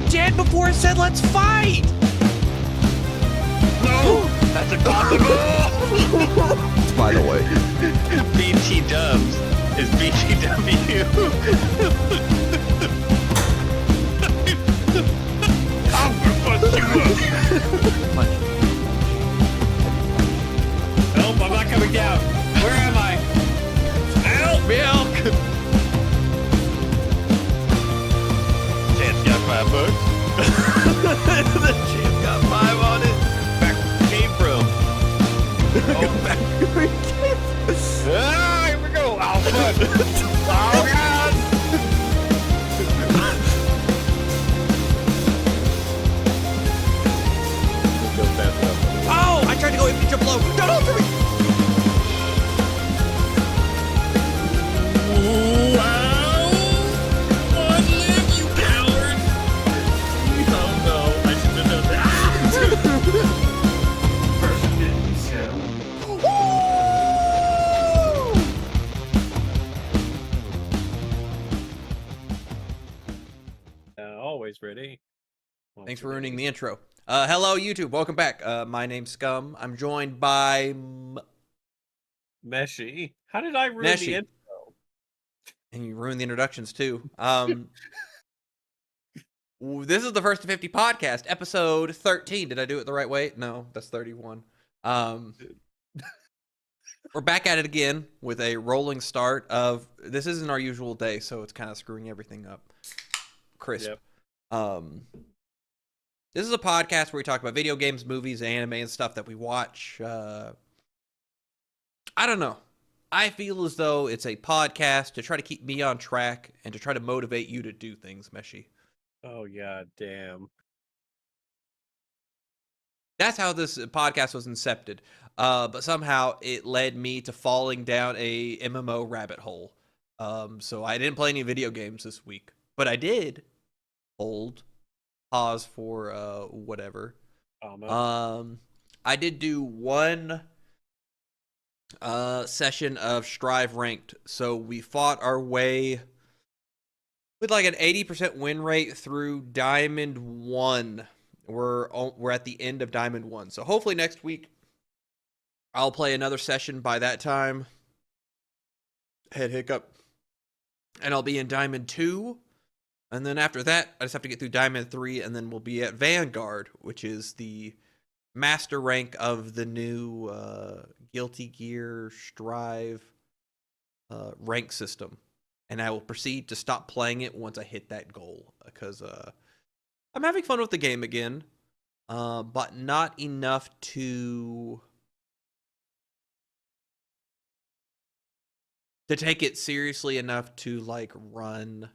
dead before I said let's fight! No! That's impossible! By the way. BT Dubs is BTW. I'm gonna bust you up! Help, I'm not coming down. Where am I? Help! Milk! Chance got $5. The champ got 5 on it. Back where it came from. Go back where it came. Ah, here we go. Oh, fuck. Oh, God. Go fast enough. Oh, I tried to go empty jump low. Don't hold for me. Wow! One live, you coward! Oh no, I should have done that. Always ready. Thanks for ruining the intro. Hello, YouTube. Welcome back. My name's Scum. I'm joined by Meshy. How did I ruin Meshy. the intro? And you ruined the introductions too. This is the First to 50 podcast, episode 13. Did I do it the right way? No, that's 31. We're back at it again with a rolling start of, this isn't our usual day, so it's kind of screwing everything up. Crisp. Yep. This is a podcast where we talk about video games, movies, anime, and stuff that we watch. I don't know. I feel as though it's a podcast to try to keep me on track and to try to motivate you to do things, Meshy. Oh, yeah, damn. That's how this podcast was incepted. But somehow it led me to falling down a MMO rabbit hole. So I didn't play any video games this week, but I did pause for whatever. I did do one session of Strive Ranked. So we fought our way with like an 80% win rate through Diamond 1. We're at the end of Diamond 1. So hopefully next week I'll play another session by that time. Head hiccup. And I'll be in Diamond 2. And then after that, I just have to get through Diamond 3, and then we'll be at Vanguard, which is the master rank of the new Guilty Gear Strive rank system. And I will proceed to stop playing it once I hit that goal, because I'm having fun with the game again, but not enough to take it seriously enough to like run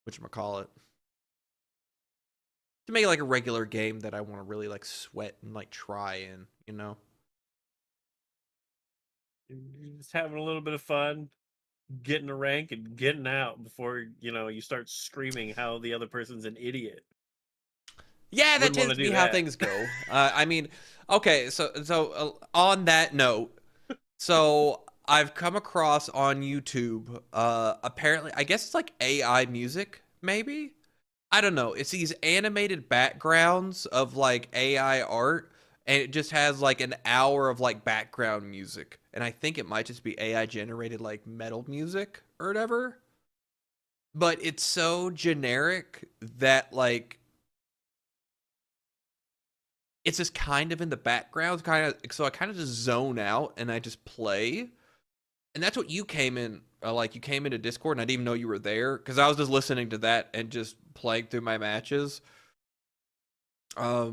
whatchamacallit, to make it like a regular game that I want to really like sweat and like try in, you know? You're just having a little bit of fun, getting a rank and getting out before, you start screaming how the other person's an idiot. Yeah, that Wouldn't tends wanna to do be how that. things go. I mean, okay, so on that note, so I've come across on YouTube, apparently, I guess it's like AI music, maybe? I don't know. It's these animated backgrounds of like AI art, and it just has like an hour of like background music. And I think it might just be AI generated like metal music or whatever. But it's so generic that like it's just kind of in the background, so I kind of just zone out and I just play. And that's what you came in, you came into Discord and I didn't even know you were there, because I was just listening to that and just playing through my matches. I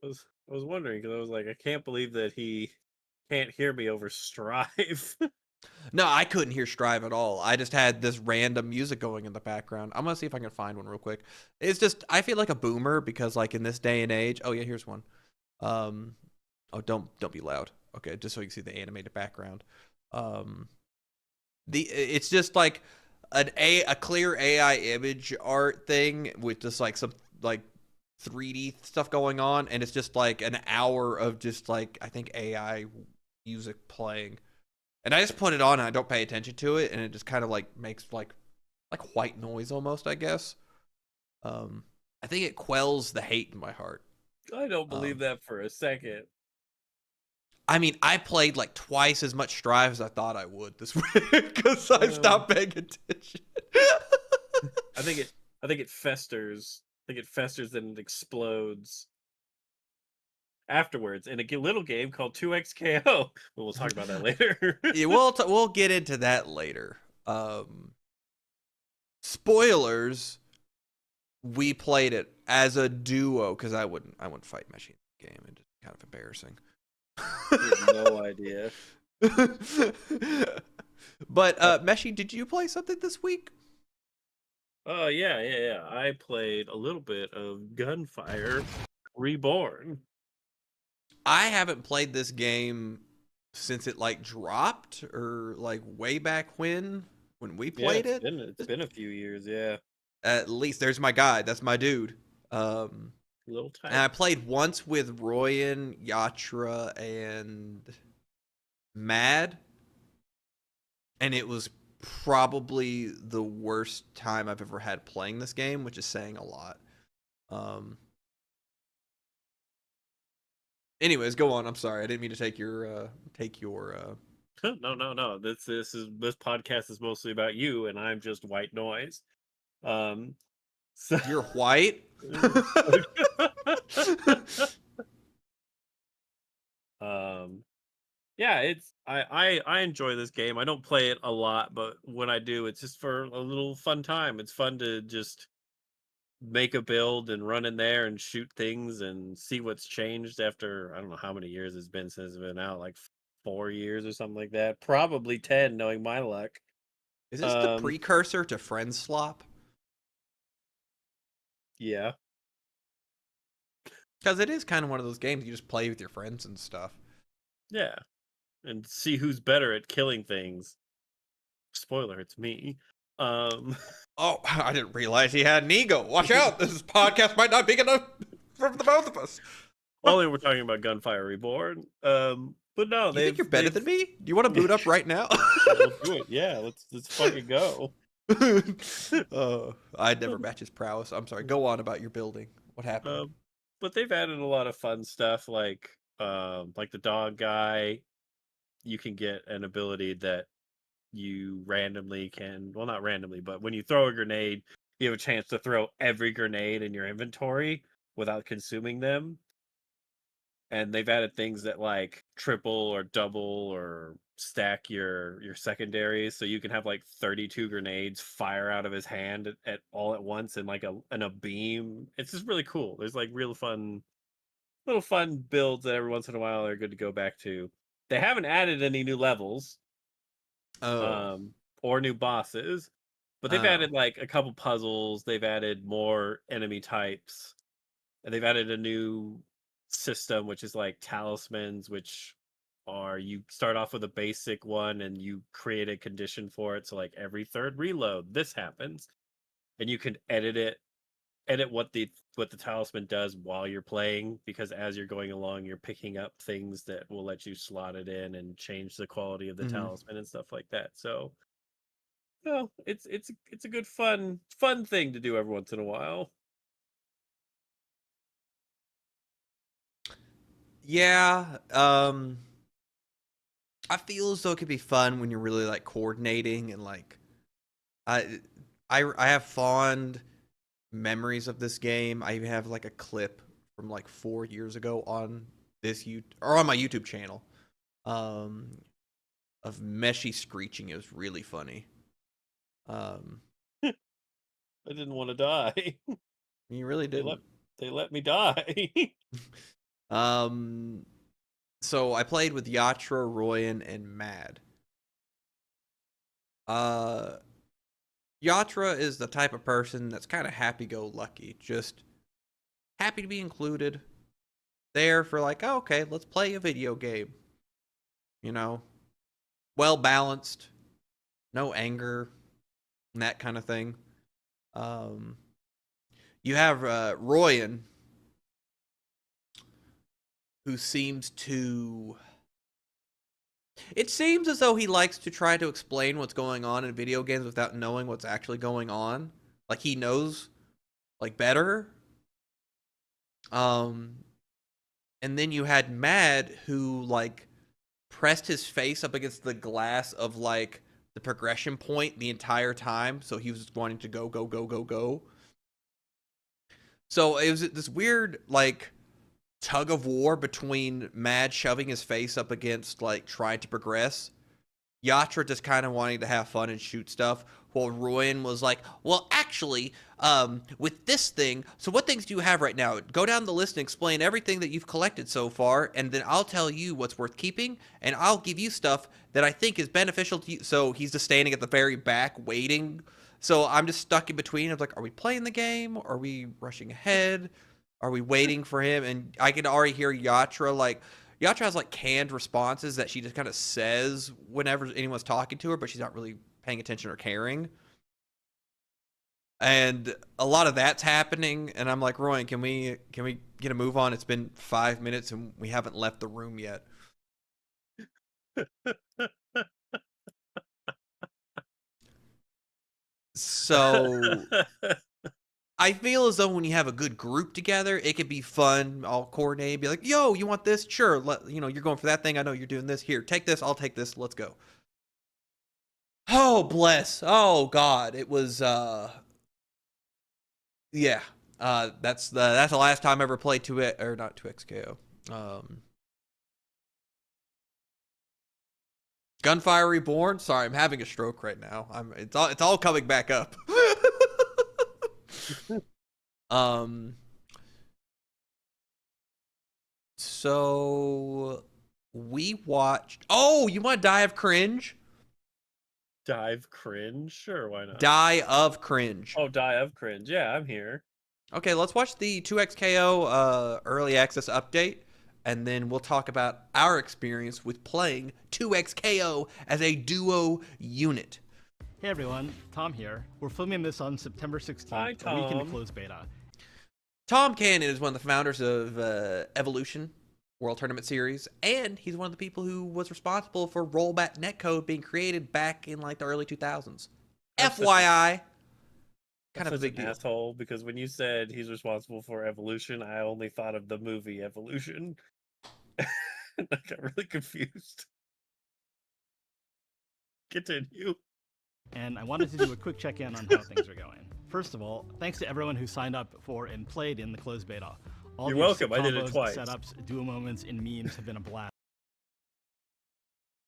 was wondering, because I was like, I can't believe that he can't hear me over Strive. No, I couldn't hear Strive at all. I just had this random music going in the background. I'm gonna see if I can find one real quick. It's just, I feel like a boomer, because like in this day and age, oh yeah, here's one. Oh, don't be loud. Okay, just so you can see the animated background. It's just like a clear AI image art thing with just like some like 3D stuff going on, and it's just like an hour of just like, I think, AI music playing. And I just put it on and I don't pay attention to it, and it just kind of like makes like white noise almost, I guess. I think it quells the hate in my heart. I don't believe that for a second. I mean, I played like twice as much Strive as I thought I would this week because I stopped paying attention. I think it festers. I think it festers and it explodes afterwards in a little game called 2XKO. But we'll talk about that later. Yeah, we'll get into that later. Spoilers. We played it as a duo because I wouldn't fight Meshy in the game. It's kind of embarrassing. I have no idea. But Meshy, did you play something this week? Oh yeah. I played a little bit of Gunfire Reborn. I haven't played this game since it like dropped or like way back when we played it. It's been a few years, yeah. At least there's my guy. That's my dude. Little tight. And I played once with Royan, Yatra, and Mad, and it was probably the worst time I've ever had playing this game, which is saying a lot. Anyways, go on. I'm sorry. I didn't mean to take your No. This podcast is mostly about you, and I'm just white noise. So You're white. Yeah, I enjoy this game. I don't play it a lot, but when I do, it's just for a little fun time. It's fun to just make a build and run in there and shoot things and see what's changed after I don't know how many years it's been since it's been out, like 4 years or something like that. Probably 10, knowing my luck. Is this the precursor to Friends Slop? Yeah. Because it is kind of one of those games you just play with your friends and stuff. Yeah. And see who's better at killing things. Spoiler, it's me. Oh, I didn't realize he had an ego. Watch out. This podcast might not be good enough for the both of us. Only we're talking about Gunfire Reborn. But no, You think you're better than me? Do you want to boot up right now? We'll do it. Yeah, let's fucking go. I'd never match his prowess. I'm sorry. Go on about your building. What happened? But they've added a lot of fun stuff, like the dog guy. You can get an ability that you randomly can, well, not randomly, but when you throw a grenade, you have a chance to throw every grenade in your inventory without consuming them. And they've added things that like triple or double or stack your secondaries, so you can have like 32 grenades fire out of his hand at all at once in like a beam. It's just really cool. There's like real fun little fun builds that every once in a while are good to go back to. They haven't added any new levels or new bosses, but they've added like a couple puzzles. They've added more enemy types, and they've added a new system, which is like talismans, which are, you start off with a basic one and you create a condition for it. So like every third reload, this happens, and you can edit what the talisman does while you're playing, because as you're going along, you're picking up things that will let you slot it in and change the quality of the talisman and stuff like that. So, no, it's a good fun thing to do every once in a while. Yeah. I feel as though it could be fun when you're really like coordinating and like I have fond memories of this game. I even have like a clip from like 4 years ago on on my YouTube channel of Meshy screeching. It was really funny. I didn't want to die. You really didn't. They let me die. So I played with Yatra, Royan, and Mad. Yatra is the type of person that's kind of happy-go-lucky, just happy to be included. There for like, oh, okay, let's play a video game. You know, well balanced, no anger, and that kind of thing. You have Royan, who seems to It seems as though he likes to try to explain what's going on in video games without knowing what's actually going on. Like he knows like better. Um and then you had Mad who like pressed his face up against the glass of like the progression point the entire time, so he was wanting to go go go go go. So it was this weird like tug of war between Mad shoving his face up against like trying to progress, Yatra just kind of wanting to have fun and shoot stuff, while Ruin was like, well, actually, with this thing, so what things do you have right now? Go down the list and explain everything that you've collected so far, and then I'll tell you what's worth keeping, and I'll give you stuff that I think is beneficial to you. So he's just standing at the very back waiting. So I'm just stuck in between. I'm like, are we playing the game? Are we rushing ahead? Are we waiting for him? And I can already hear Yatra like, Yatra has like canned responses that she just kind of says whenever anyone's talking to her, but she's not really paying attention or caring. And a lot of that's happening, and I'm like, Royan, can we get a move on? It's been 5 minutes and we haven't left the room yet. So I feel as though when you have a good group together, it could be fun, all coordinated, be like, yo, you want this? Sure. You're going for that thing. I know you're doing this. Here, take this. I'll take this. Let's go. Oh, bless. Oh, God. It was, yeah. That's the last time I ever played or not 2XKO. Gunfire Reborn. Sorry, I'm having a stroke right now. It's all coming back up. So we watched. Oh, you want to die of cringe? Dive cringe? Sure, why not? Die of cringe. Oh, die of cringe. Yeah, I'm here. Okay, let's watch the 2XKO early access update, and then we'll talk about our experience with playing 2XKO as a duo unit. Hey everyone, Tom here. We're filming this on September 16th, Hi, a week into Tom. closed beta. Tom Cannon is one of the founders of Evolution World Tournament Series, and he's one of the people who was responsible for rollback netcode being created back in like the early 2000s. That's FYI, kind of a such big an deal. asshole, because when you said he's responsible for Evolution, I only thought of the movie Evolution. I got really confused. Continue. And I wanted to do a quick check-in on how things are going. First of all, thanks to everyone who signed up for and played in the closed beta. All You're these welcome, I did it combos, twice. Setups, duo moments, and memes have been a blast.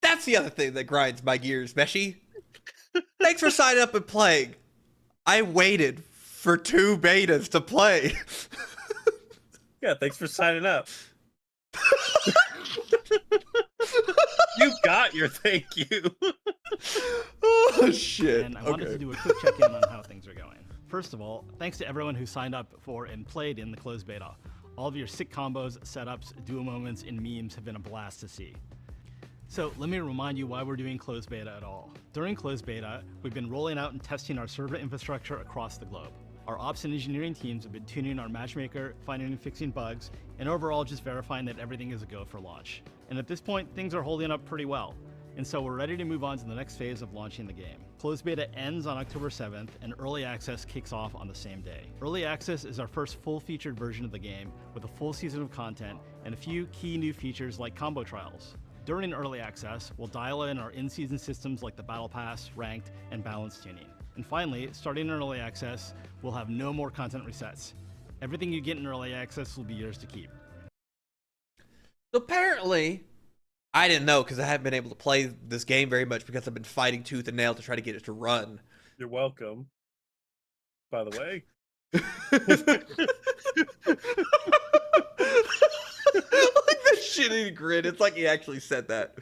That's the other thing that grinds my gears, Meshi. Thanks for signing up and playing. I waited for 2 betas to play. Yeah, thanks for signing up. You got your thank you. Oh, shit. And I wanted to do a quick check-in on how things are going. First of all, thanks to everyone who signed up for and played in the closed beta. All of your sick combos, setups, duo moments, and memes have been a blast to see. So let me remind you why we're doing closed beta at all. During closed beta, we've been rolling out and testing our server infrastructure across the globe. Our ops and engineering teams have been tuning our matchmaker, finding and fixing bugs, and overall just verifying that everything is a go for launch. And at this point, things are holding up pretty well. And so we're ready to move on to the next phase of launching the game. Closed beta ends on October 7th, and early access kicks off on the same day. Early access is our first full-featured version of the game with a full season of content and a few key new features like combo trials. During early access, we'll dial in our in-season systems like the Battle Pass, Ranked, and Balance tuning. And finally, starting in early access, we'll have no more content resets. Everything you get in early access will be yours to keep. So apparently, I didn't know because I haven't been able to play this game very much because I've been fighting tooth and nail to try to get it to run. You're welcome. By the way. Like the shitty grin. It's like he actually said that.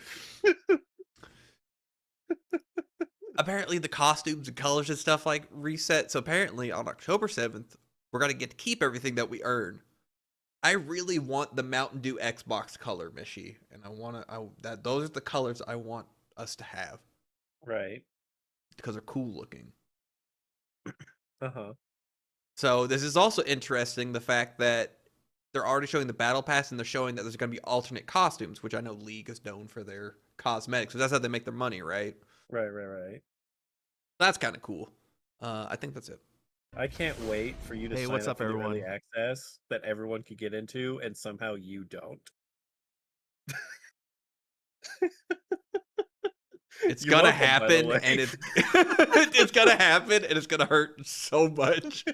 Apparently the costumes and colors and stuff like reset. So apparently on October 7th, we're going to get to keep everything that we earn. I really want the Mountain Dew Xbox color, Mishi, and those are the colors I want us to have. Right. Because they're cool looking. Uh-huh. So this is also interesting, the fact that they're already showing the Battle Pass and they're showing that there's going to be alternate costumes, which I know League is known for their cosmetics. That's how they make their money, right? Right. That's kind of cool. I think that's it. I can't wait for you to Hey, sign what's up up, for the early everyone? access that everyone could get into, and somehow you don't. It's You're gonna welcome, by the happen, way. and it's it's gonna happen, and it's gonna hurt so much.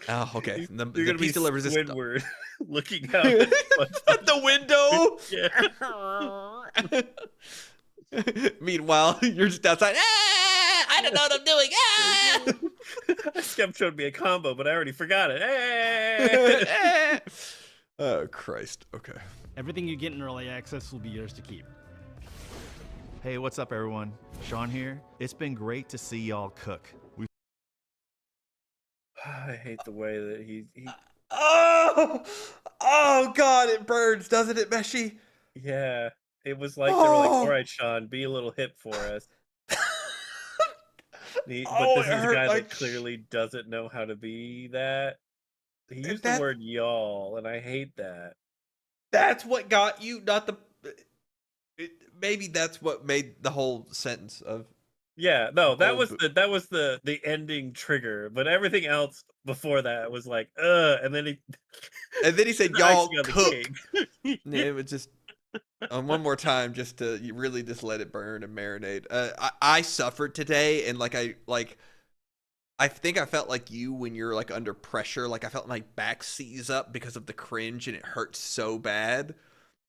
Oh, okay. You're The gonna be piece de resistance Squidward looking out at at the window. Yeah. Meanwhile, you're just outside. Ah, I don't know what I'm doing. Ah! Skep showed me a combo, but I already forgot it. Hey! Oh, Christ. Okay. Everything you get in early access will be yours to keep. Hey, what's up, everyone? Sean here. It's been great to see y'all cook. I hate the way that he Oh, God, it burns, doesn't it, Meshi? yeah. It was like they were like, all Oh, right, Sean, be a little hip for us. But oh, this it is a hurt guy like that clearly doesn't know how to be that. He used the that. word y'all, and I hate that. That's what got you, not the. Maybe that's what made the whole sentence of. Yeah, no, that Oh, was the ending trigger, but everything else before that was like, and then he and then he said, the "Y'all icing on the cook." cake. Yeah, it was just one more time, just to you really just let it burn and marinate. I suffered today, and I think I felt like you when you're like under pressure. Like I felt my back seize up because of the cringe, and it hurts so bad.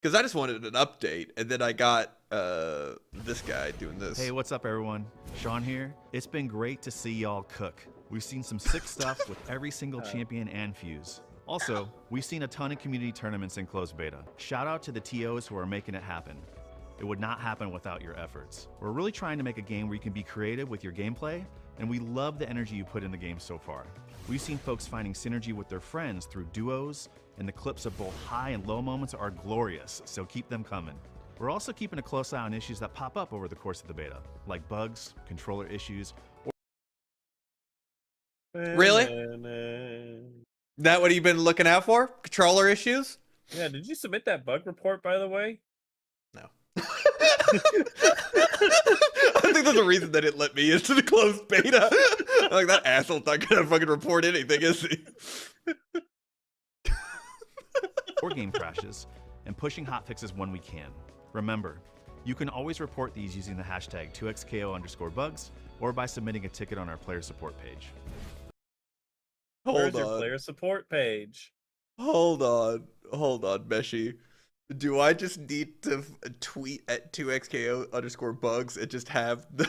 Because I just wanted an update, and then I got this guy doing this. Hey, what's up, everyone? Sean here. It's been great to see y'all cook. We've seen some sick stuff with every single champion and fuse. Also, we've seen a ton of community tournaments in closed beta. Shout out to the TOs who are making it happen. It would not happen without your efforts. We're really trying to make a game where you can be creative with your gameplay, and we love the energy you put in the game so far. We've seen folks finding synergy with their friends through duos, and the clips of both high and low moments are glorious, so keep them coming. We're also keeping a close eye on issues that pop up over the course of the beta, like bugs, controller issues. Really? That what you've been looking out for? Controller issues? Yeah, did you submit that bug report, by the way? No. I think there's a reason that it let me into the closed beta. Like that asshole's not gonna fucking report anything, is he? Or game crashes, and pushing hotfixes when we can. Remember, you can always report these using the hashtag 2xko_bugs or by submitting a ticket on our player support page. Where's your player support page? Hold on, Meshi. Do I just need to tweet at 2xko_bugs and just have the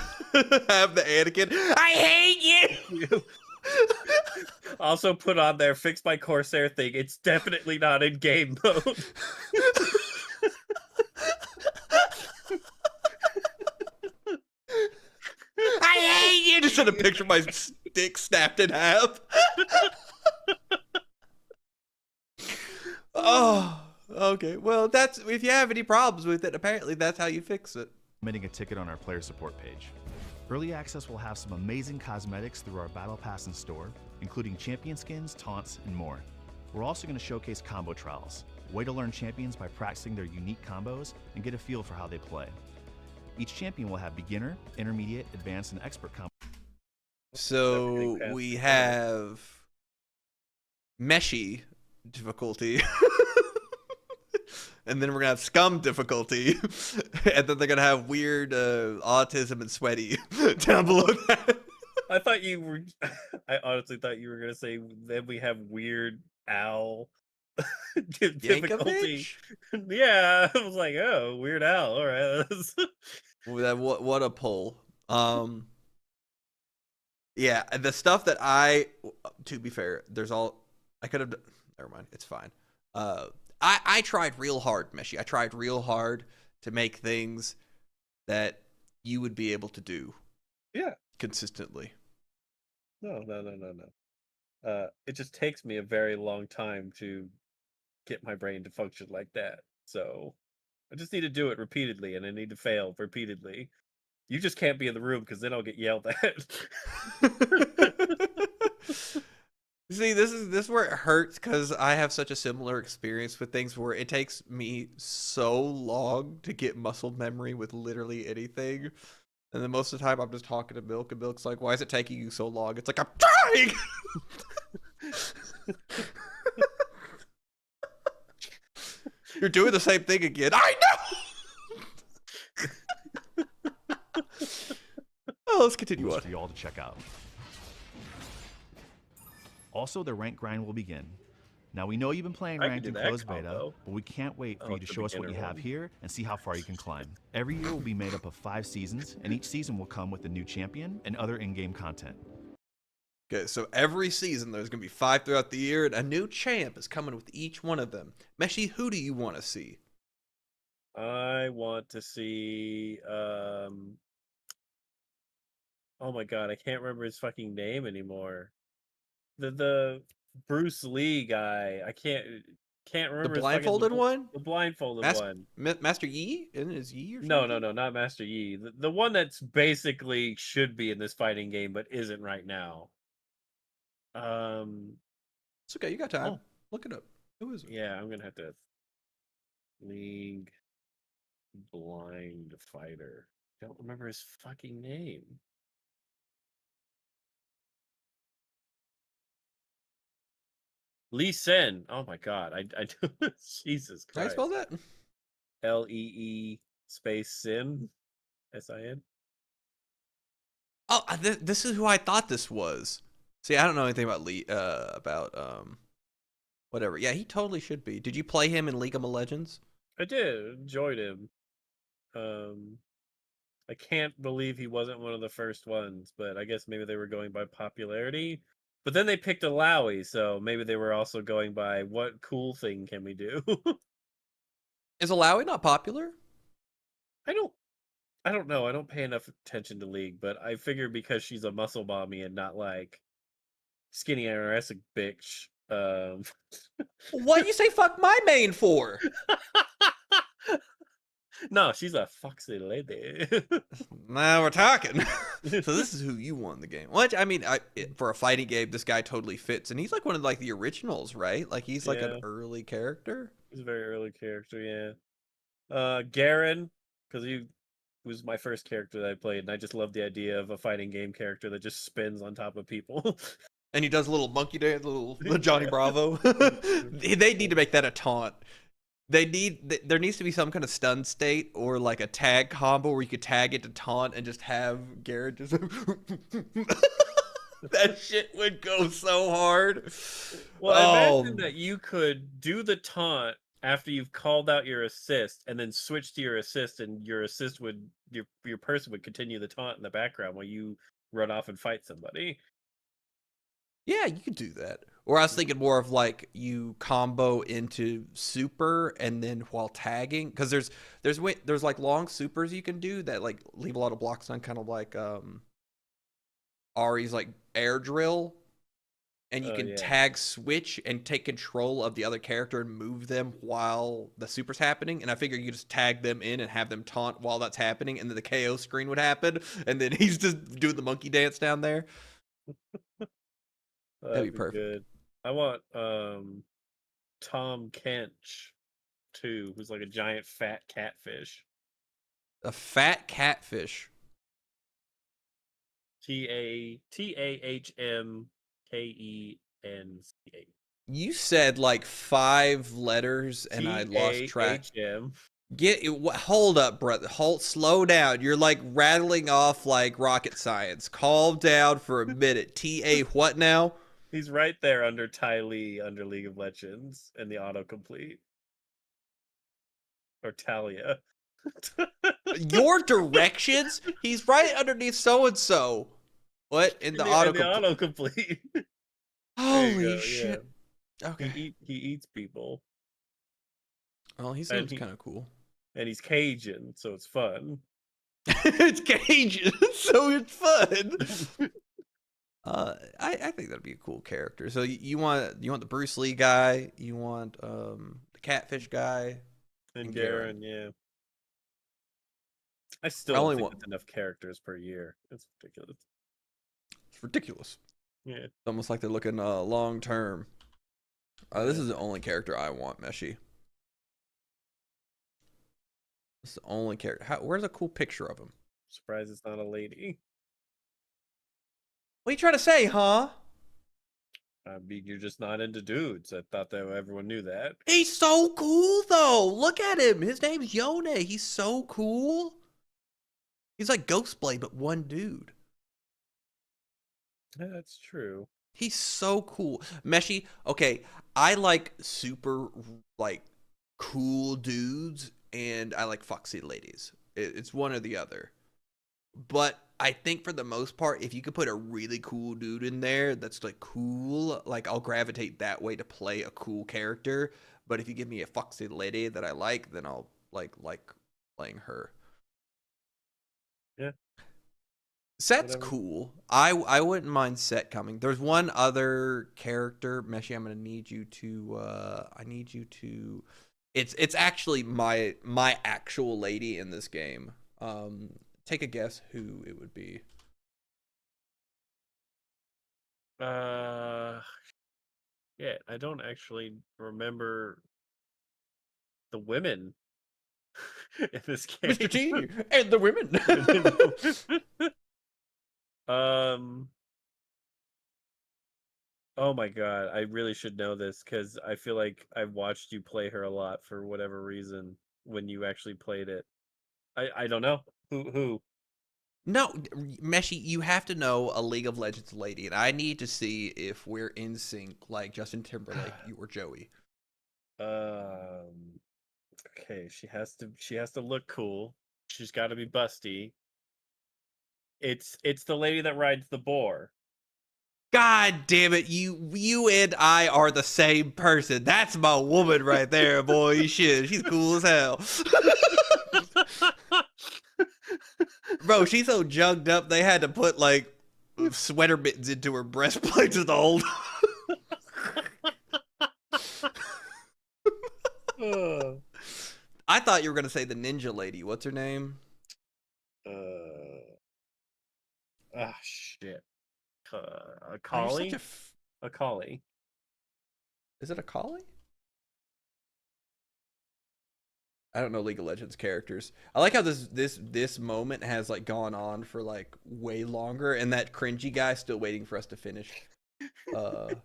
have the Anakin? I hate you. Also put on there, fix my Corsair thing. It's definitely not in game mode. I hate you. Just send a picture of my stick snapped in half. Oh, okay. Well, that's if you have any problems with it, apparently that's how you fix it. Submitting a ticket on our player support page. Early access will have some amazing cosmetics through our Battle Pass and store, including champion skins, taunts, and more. We're also going to showcase combo trials, a way to learn champions by practicing their unique combos and get a feel for how they play. Each champion will have beginner, intermediate, advanced, and expert combos. So we have Meshi difficulty. And then we're gonna have scum difficulty, and then they're gonna have weird autism and sweaty down below that. I thought you were. I honestly thought you were gonna say then we have weird owl difficulty. Yankovic? Yeah, I was like, oh, Weird Al. All right. What a pull. Yeah, the stuff that to be fair, I could have. Never mind, it's fine. I tried real hard, Meshi. I tried real hard to make things that you would be able to do. Yeah. Consistently. No. It just takes me a very long time to get my brain to function like that. So I just need to do it repeatedly, and I need to fail repeatedly. You just can't be in the room because then I'll get yelled at. See, this is where it hurts because I have such a similar experience with things where it takes me so long to get muscle memory with literally anything. And then most of the time I'm just talking to Milk, and Milk's like, "Why is it taking you so long?" It's like, I'm trying! You're doing the same thing again. I know! Oh, let's continue on. For y'all to check out. Also, the rank grind will begin. Now, we know you've been playing I can ranked do in that closed beta, combo. but we can't wait for Oh, you to it's the show us what you beginner have one. here and see how far you can climb. Every year will be made up of 5 seasons, and each season will come with a new champion and other in-game content. Okay, so every season there's going to be 5 throughout the year, and a new champ is coming with each one of them. Meshi, who do you want to see? I want to see oh my god, I can't remember his fucking name anymore. The Bruce Lee guy. I can't The remember his fucking blindfolded one? the blindfolded one. Master Yi? Isn't it Yi or No, something? no, no, not Master Yi. The one that's basically should be in this fighting game but isn't right now. It's okay, you got time. Oh, Look it up. Who is it? yeah, I'm gonna have to League Blind Fighter. Don't remember his fucking name. Lee Sin. Oh my god, I Jesus How you Christ. spell that? Lee space Sin. Sin. Oh, this is who I thought this was. See, I don't know anything about whatever. Yeah, he totally should be. Did you play him in League of Legends? I did enjoyed him. I can't believe he wasn't one of the first ones, but I guess maybe they were going by popularity. But then they picked a Lowy, so maybe they were also going by what cool thing can we do? Is Alawi not popular? I don't know. I don't pay enough attention to League, but I figure because she's a muscle mommy and not like skinny anorexic bitch. What you say fuck my main for? No, she's a foxy lady. Now we're talking. So this is who you won the game. Which I mean, for a fighting game, this guy totally fits, and he's like one of like the originals, right? Like he's like an Yeah. early character. He's a very early character, yeah. Garen, because he was my first character that I played, and I just love the idea of a fighting game character that just spins on top of people. And he does a little monkey dance, little Johnny Yeah. Bravo. They need to make that a taunt. There needs to be some kind of stun state or like a tag combo where you could tag it to taunt and just have Garrett just that shit would go so hard. Well, I Oh, imagine that you could do the taunt after you've called out your assist, and then switch to your assist, and your assist would your person would continue the taunt in the background while you run off and fight somebody. yeah, you could do that. Or I was thinking more of like you combo into super and then while tagging, because there's like long supers you can do that like leave a lot of blocks on, kind of like Ari's like air drill, and you Oh can yeah. tag switch and take control of the other character and move them while the super's happening. And I figure you just tag them in and have them taunt while that's happening, and then the KO screen would happen, and then he's just doing the monkey dance down there. That'd be perfect. Good. I want Tom Kench too, who's like a giant fat catfish. A fat catfish. TAHMKENCH. You said like 5 letters and I lost track. TAHM. Hold up, brother. Slow down. You're like rattling off like rocket science. Calm down for a minute. TA what now? He's right there under Ty Lee under League of Legends and the autocomplete. Or Talia. Your directions? He's right underneath so and so. What? In the autocomplete. Holy shit. Yeah. Okay. He eats people. Well, he seems kind of cool. And he's Cajun, so it's fun. It's Cajun, so it's fun. I think that'd be a cool character. So you want the Bruce Lee guy, you want the catfish guy, and Garen, yeah. I still don't think that's enough characters per year. It's ridiculous. It's ridiculous. Yeah. It's almost like they're looking long term. This Yeah. is the only character I want, Meshy. This is the only character. Where's a cool picture of him? Surprised it's not a lady. What are you trying to say, huh? I mean, you're just not into dudes. I thought that everyone knew that. He's so cool, though. Look at him. His name's Yone. He's so cool. He's like Ghostblade, but one dude. Yeah, that's true. He's so cool. Meshy, okay, I like super, like, cool dudes, and I like foxy ladies. It's one or the other. But I think for the most part, if you could put a really cool dude in there that's, like, cool, like, I'll gravitate that way to play a cool character. But if you give me a foxy lady that I like, then I'll, like playing her. Yeah. Set's Whatever. cool. I wouldn't mind Set coming. There's one other character, Meshy. I'm gonna need you to. I need you to. It's actually my actual lady in this game. Take a guess who it would be. Yeah, I don't actually remember the women in this game. Mr. T and the women. um. Oh my god, I really should know this because I feel like I've watched you play her a lot for whatever reason when you actually played it. I don't know who. No, Meshy, you have to know a League of Legends lady, and I need to see if we're in sync, like Justin Timberlake, you or Joey. Okay, she has to look cool. She's got to be busty. It's the lady that rides the boar. God damn it, you and I are the same person. That's my woman right there, boy. Shit, she's cool as hell. Bro, she's so jugged up they had to put like sweater mittens into her breastplates to hold. I thought you were gonna say the ninja lady. What's her name? Shit. A Oh, you're collie? such A collie. Is it a collie? I don't know League of Legends characters. I like how this moment has like gone on for like way longer, and that cringy guy still waiting for us to finish. Are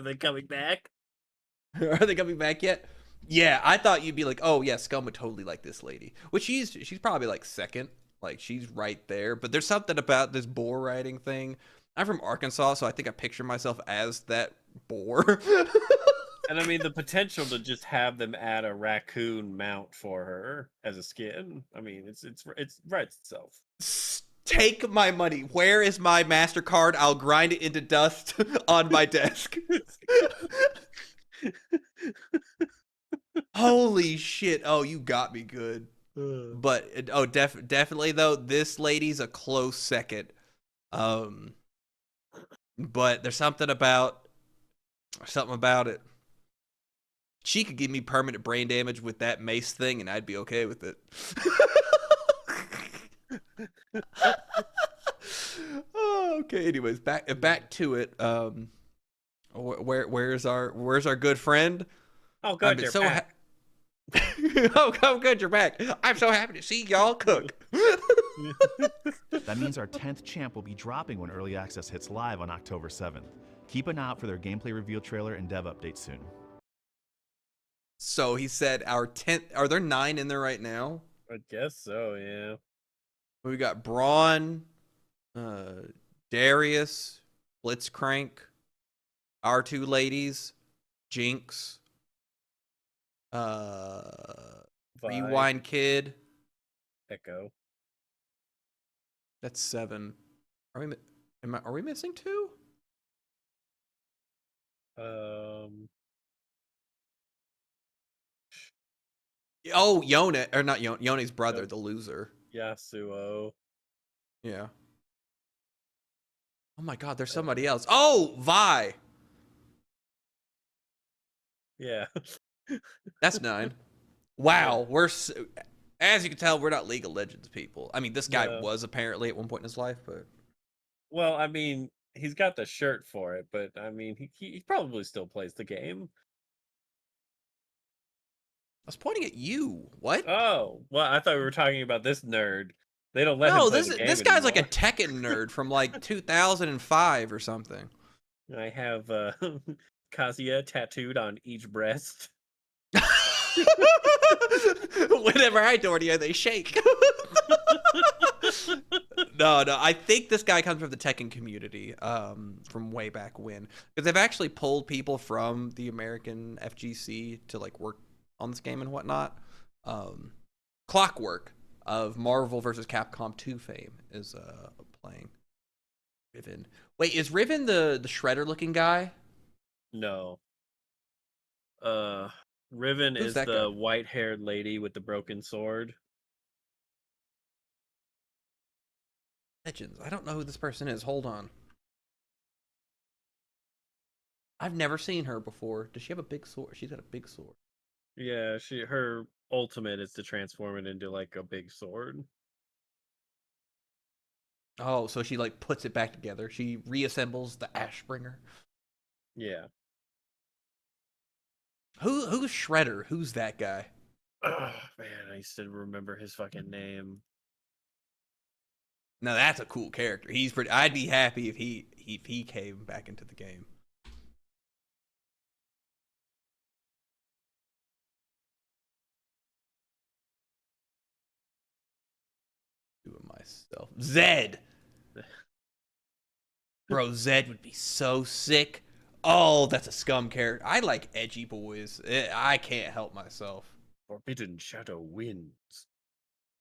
they coming back? Are they coming back yet? Yeah, I thought you'd be like, oh yeah, Scum would totally like this lady, which she's probably like second, like she's right there. But there's something about this boar riding thing. I'm from Arkansas, so I think I picture myself as that boar. And I mean, the potential to just have them add a raccoon mount for her as a skin. I mean, it's writes itself. Take my money. Where is my MasterCard? I'll grind it into dust on my desk. Holy shit. Oh, you got me good. But oh, definitely though, this lady's a close second. But there's something about it. She could give me permanent brain damage with that mace thing, and I'd be okay with it. Oh, okay. Anyways, back to it. Where's our good friend? Oh, good, you're back. Oh, good, you're back. I'm so happy to see y'all cook. That means our 10th champ will be dropping when Early Access hits live on October 7th. Keep an eye out for their gameplay reveal trailer and dev update soon. So he said our 10th. Are there 9 in there right now? I guess so, yeah. We got Braun, Darius, Blitzcrank, our 2 ladies, Jinx, Rewind Kid. Echo. That's 7. Are we missing 2? Oh, Yone, or not Yone, Yone's brother, the loser. Yasuo. Yeah. Oh my god, there's somebody else. Oh, Vi. Yeah. That's 9. Wow, as you can tell, we're not League of Legends people. I mean, this guy was apparently at one point in his life, but Well, I mean, he's got the shirt for it, but I mean, he probably still plays the game. I was pointing at you. What? Oh, well, I thought we were talking about this nerd. They don't let him No, play this the this game guy's like a anymore. Tekken nerd from like 2005 or something. I have Kazuya tattooed on each breast. Whenever I Dornio, they shake. No, I think this guy comes from the Tekken community, from way back when, because they've actually pulled people from the American FGC to like work on this game and whatnot. Clockwork of Marvel vs. Capcom 2 fame is playing Riven. Wait, is Riven the shredder looking guy? No. Riven Who's is that guy? the white-haired lady with the broken sword. Legends. I don't know who this person is. Hold on. I've never seen her before. Does she have a big sword? She's got a big sword. Yeah, her ultimate is to transform it into like a big sword. Oh, so she like puts it back together. She reassembles the Ashbringer. Yeah. Who's Shredder? Who's that guy? Oh, man, I used to remember his fucking name. Now that's a cool character. He's pretty. I'd be happy if he came back into the game. Do it myself. Zed. Bro, Zed would be so sick. Oh, that's a scum character. I like edgy boys. I can't help myself. Forbidden Shadow wins.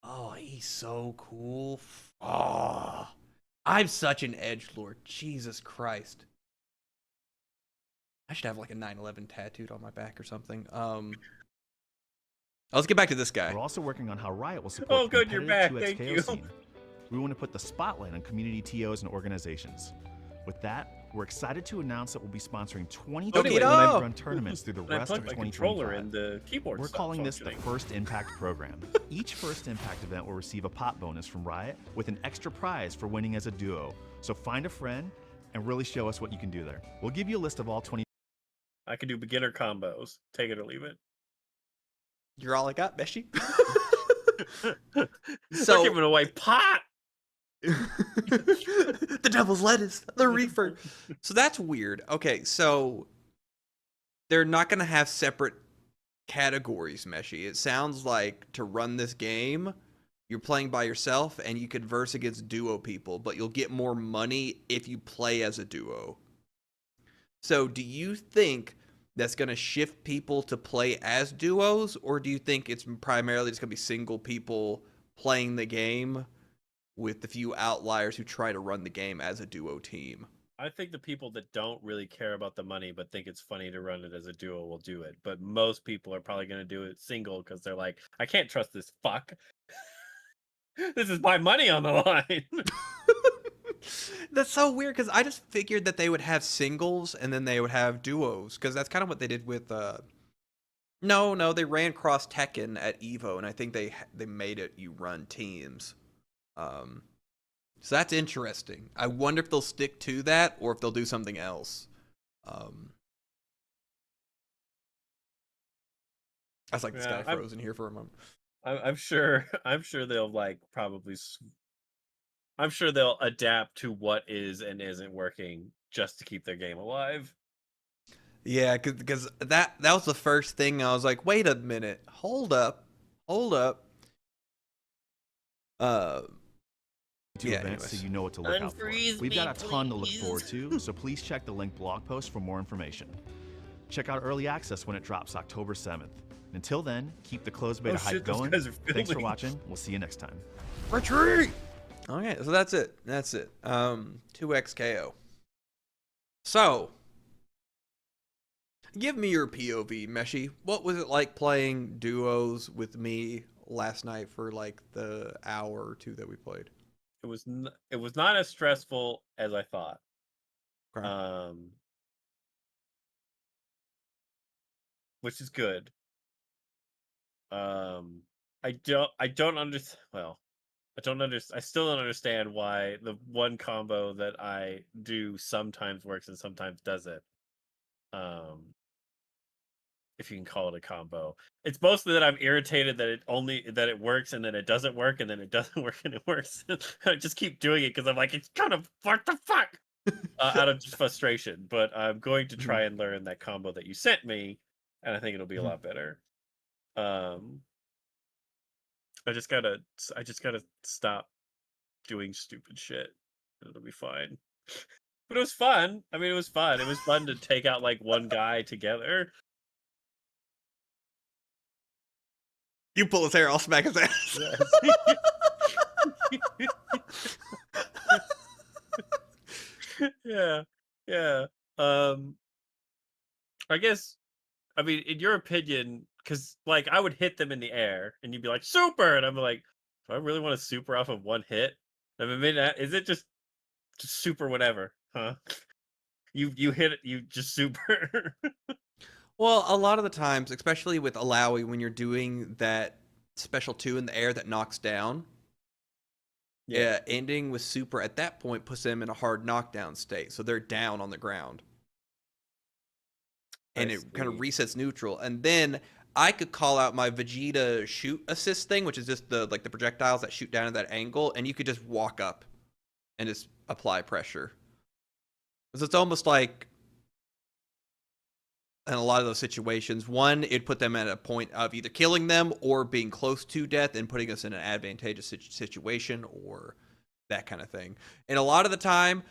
Oh, he's so cool. Oh, I'm such an edge lord. Jesus Christ. I should have like a 9/11 tattooed on my back or something. Let's get back to this guy. We're also working on how Riot will support Oh, the good, you're competitive back. 2X Thank KO you. scene. We want to put the spotlight on community TOs and organizations. With that, we're excited to announce that we'll be sponsoring 20 Look it TOs up. run tournaments through the When I rest of plugged my controller 2025. in, the keyboard We're stopped calling this the functioning. First Impact program. Each First Impact event will receive a pot bonus from Riot with an extra prize for winning as a duo. So find a friend and really show us what you can do there. We'll give you a list of all 20. I can do beginner combos. Take it or leave it. You're all I got, Meshi. They're So giving away pot. the devil's lettuce, the reefer. So that's weird. Okay, so they're not gonna have separate categories, Meshi. It sounds like to run this game, you're playing by yourself and you could verse against duo people, but you'll get more money if you play as a duo. So do you think that's going to shift people to play as duos, or do you think it's primarily just going to be single people playing the game with the few outliers who try to run the game as a duo team? I think the people that don't really care about the money but think it's funny to run it as a duo will do it. But most people are probably going to do it single because they're like, I can't trust this fuck. This is my money on the line. That's so weird because I just figured that they would have singles and then they would have duos because that's kind of what they did with no, they ran cross Tekken at Evo and I think they made it you run teams. So that's interesting. I wonder if they'll stick to that or if they'll do something else. I was like, this guy frozen here for a moment. I'm sure they'll I'm sure they'll adapt to what is and isn't working just to keep their game alive. Yeah, because that was the first thing I was like, wait a minute, hold up. Events anyways. so you know what to look out for. Unfreeze We've me, got a ton to look please. forward to, so please check the link blog post for more information. Check out early access when it drops October 7th. Until then, keep the closed beta hype shit, those going. guys are Thanks for filming. watching. We'll see you next time. Retreat! Okay, so that's it. 2x KO. So, give me your POV, Meshi. What was it like playing duos with me last night for like the hour or two that we played? It was not as stressful as I thought. Okay. Which is good. I don't understand. Well, I still don't understand why the one combo that I do sometimes works and sometimes doesn't. If you can call it a combo. It's mostly that I'm irritated that it works and then it doesn't work and then it doesn't work and it works. I just keep doing it because I'm like, it's kind of what the fuck, out of just frustration. But I'm going to try and learn that combo that you sent me, and I think it'll be a lot better. Um, I just gotta stop doing stupid shit. It'll be fine. But it was fun. I mean, it was fun. It was fun to take out like one guy together. You pull his hair, I'll smack his ass. Yeah, yeah. I guess, I mean, in your opinion, because like I would hit them in the air, and you'd be like super, and I'm like, do I really want to super off of one hit? I mean, is it just super whatever, huh? You hit it, you just super. Well, a lot of the times, especially with Alawi, when you're doing that special 2 in the air that knocks down, ending with super at that point puts them in a hard knockdown state. So they're down on the ground. And it kind of resets neutral. And then I could call out my Vegeta shoot assist thing, which is just the projectiles that shoot down at that angle, and you could just walk up and just apply pressure. Because it's almost like, in a lot of those situations, one, it'd put them at a point of either killing them or being close to death and putting us in an advantageous situation or that kind of thing. And a lot of the time,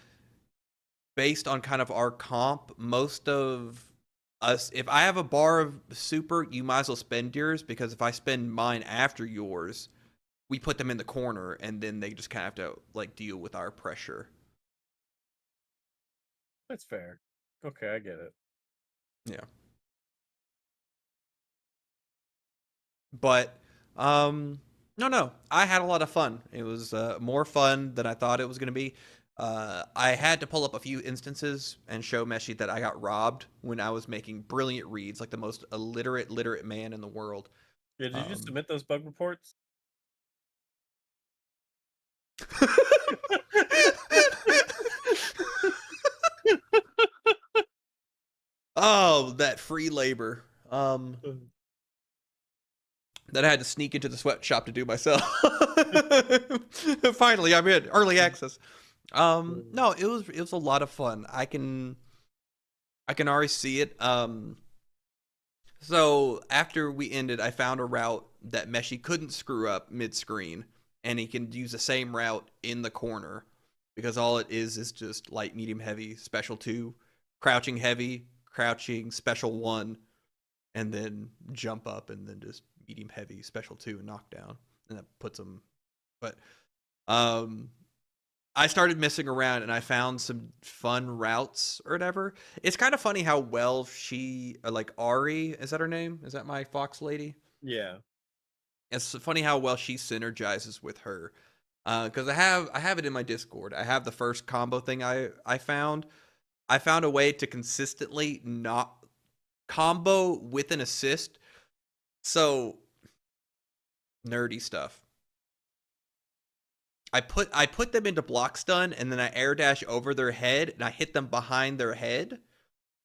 based on kind of our comp, most of us, if I have a bar of super, you might as well spend yours, because if I spend mine after yours, we put them in the corner and then they just kind of have to like deal with our pressure. That's fair. Okay, I get it. Yeah. But no, I had a lot of fun. It was more fun than I thought it was going to be. I had to pull up a few instances and show Meshi that I got robbed when I was making brilliant reads, like the most literate man in the world. Yeah, did you submit those bug reports? Oh, that free labor. That I had to sneak into the sweatshop to do myself. Finally, I'm in early access. No, it was a lot of fun. I can already see it. So after we ended, I found a route that Meshi couldn't screw up mid-screen, and he can use the same route in the corner, because all it is just light, medium, heavy, special 2, crouching heavy, crouching special 1, and then jump up, and then just medium, heavy, special 2, and knockdown, and that puts them. But I started messing around and I found some fun routes or whatever. It's kind of funny how well she, like Ari, is that her name? Is that my fox lady? Yeah. It's funny how well she synergizes with her. Because I have it in my Discord. I have the first combo thing I found. I found a way to consistently not combo with an assist. So nerdy stuff. I put them into block stun, and then I air dash over their head, and I hit them behind their head.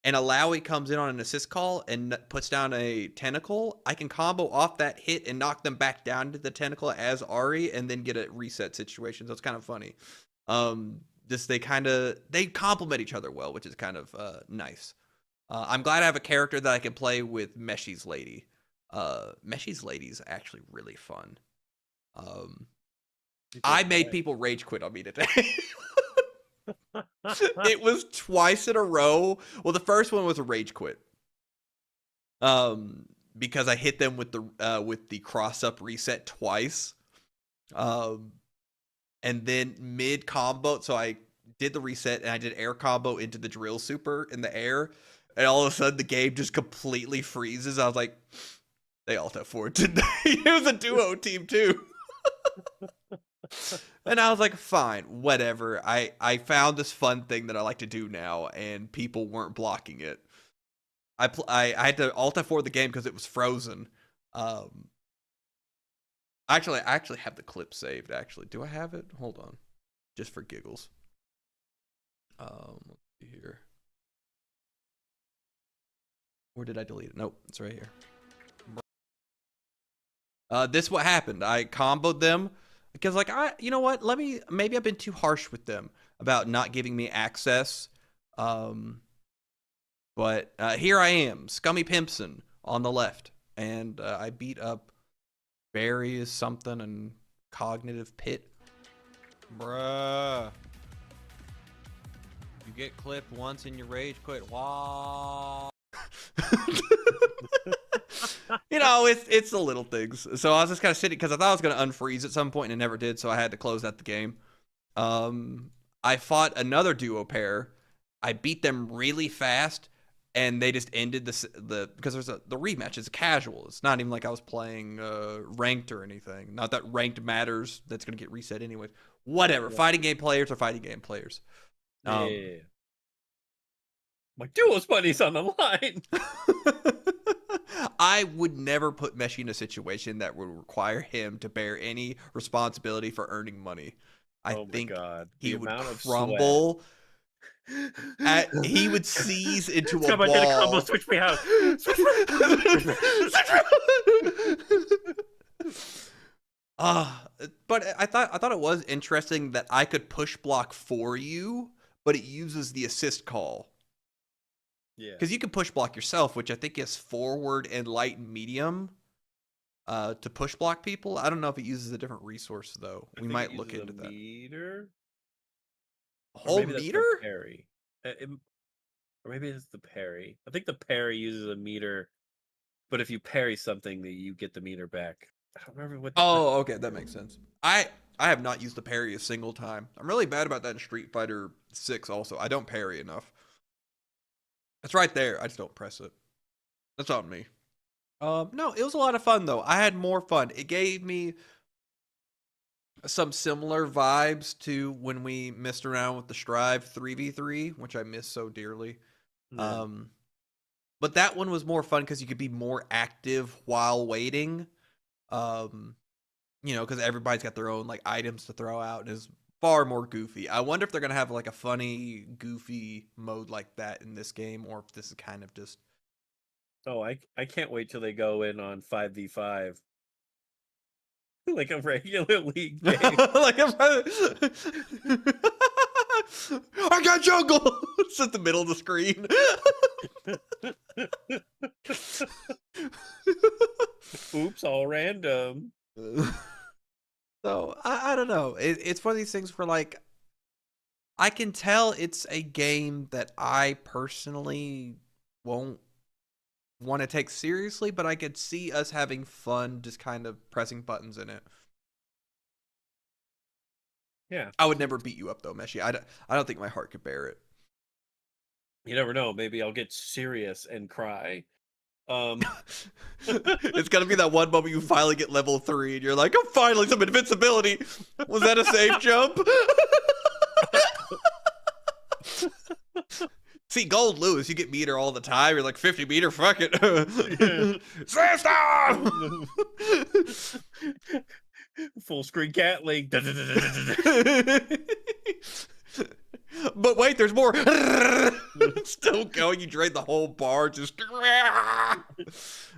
And Alawi comes in on an assist call and puts down a tentacle. I can combo off that hit and knock them back down to the tentacle as Ari, and then get a reset situation. So it's kind of funny. Just they complement each other well, which is kind of nice. I'm glad I have a character that I can play with Meshi's lady. Meshi's lady is actually really fun. I made people rage quit on me today. It was twice in a row. Well, the first one was a rage quit. Because I hit them with the cross up reset twice. And then mid combo, so I did the reset and I did air combo into the drill super in the air, and all of a sudden the game just completely freezes. I was like, they all have forward today. It was a duo team too. And I was like, fine, whatever. I found this fun thing that I like to do now, and people weren't blocking it. I had to alt F4 the game because it was frozen. Actually, I actually have the clip saved. Actually, do I have it? Hold on, just for giggles. Let's see here. Or did I delete it? Nope, it's right here. This what happened. I comboed them because, like, you know what? Maybe I've been too harsh with them about not giving me access. But here I am, Scummy Pimpson on the left, and I beat up Barry is something and Cognitive Pit. Bruh. You get clipped once and you rage quit. Wow. You know, it's the little things. So I was just kind of sitting because I thought I was going to unfreeze at some point and it never did, so I had to close out the game. I fought another duo pair. I beat them really fast, and they just ended the because the rematch is casual. It's not even like I was playing ranked or anything. Not that ranked matters. That's going to get reset anyways. Whatever. Yeah. Fighting game players are fighting game players. Yeah. My duo's money's on the line. I would never put Meshy in a situation that would require him to bear any responsibility for earning money. I think he would crumble. He would seize into a ball. Get a combo switch me out. But I thought it was interesting that I could push block for you, but it uses the assist call. Yeah. Because you can push block yourself, which I think is forward and light and medium to push block people. I don't know if it uses a different resource, though. We might look into that. Meter? Whole meter? Parry. Or maybe it's the parry. I think the parry uses a meter, but if you parry something, you get the meter back. I don't remember what. Oh, okay, that makes sense. I have not used the parry a single time. I'm really bad about that in Street Fighter 6 also. I don't parry enough. It's right there. I just don't press it. That's on me. No, it was a lot of fun, though. I had more fun. It gave me some similar vibes to when we messed around with the Strive 3v3, which I miss so dearly. Yeah. But that one was more fun because you could be more active while waiting. You know, because everybody's got their own like items to throw out, and is far more goofy. I wonder if they're gonna have like a funny, goofy mode like that in this game, or if this is kind of just. Oh, I can't wait till they go in on 5v5. Like a regular league game. Like I got jungle. It's at the middle of the screen. Oops, all random. So I don't know. It's one of these things where like I can tell it's a game that I personally won't want to take seriously, but I could see us having fun just kind of pressing buttons in it. Yeah. I would never beat you up though, Meshy. I don't think my heart could bear it. You never know. Maybe I'll get serious and cry. It's gonna be that one moment you finally get level 3 and you're like, oh, finally some invincibility. Was that a safe jump? See, Gold Lewis, you get meter all the time. You're like 50 meter, fuck it. System! Full screen Gatling. But wait, there's more. Still going. You drain the whole bar. Just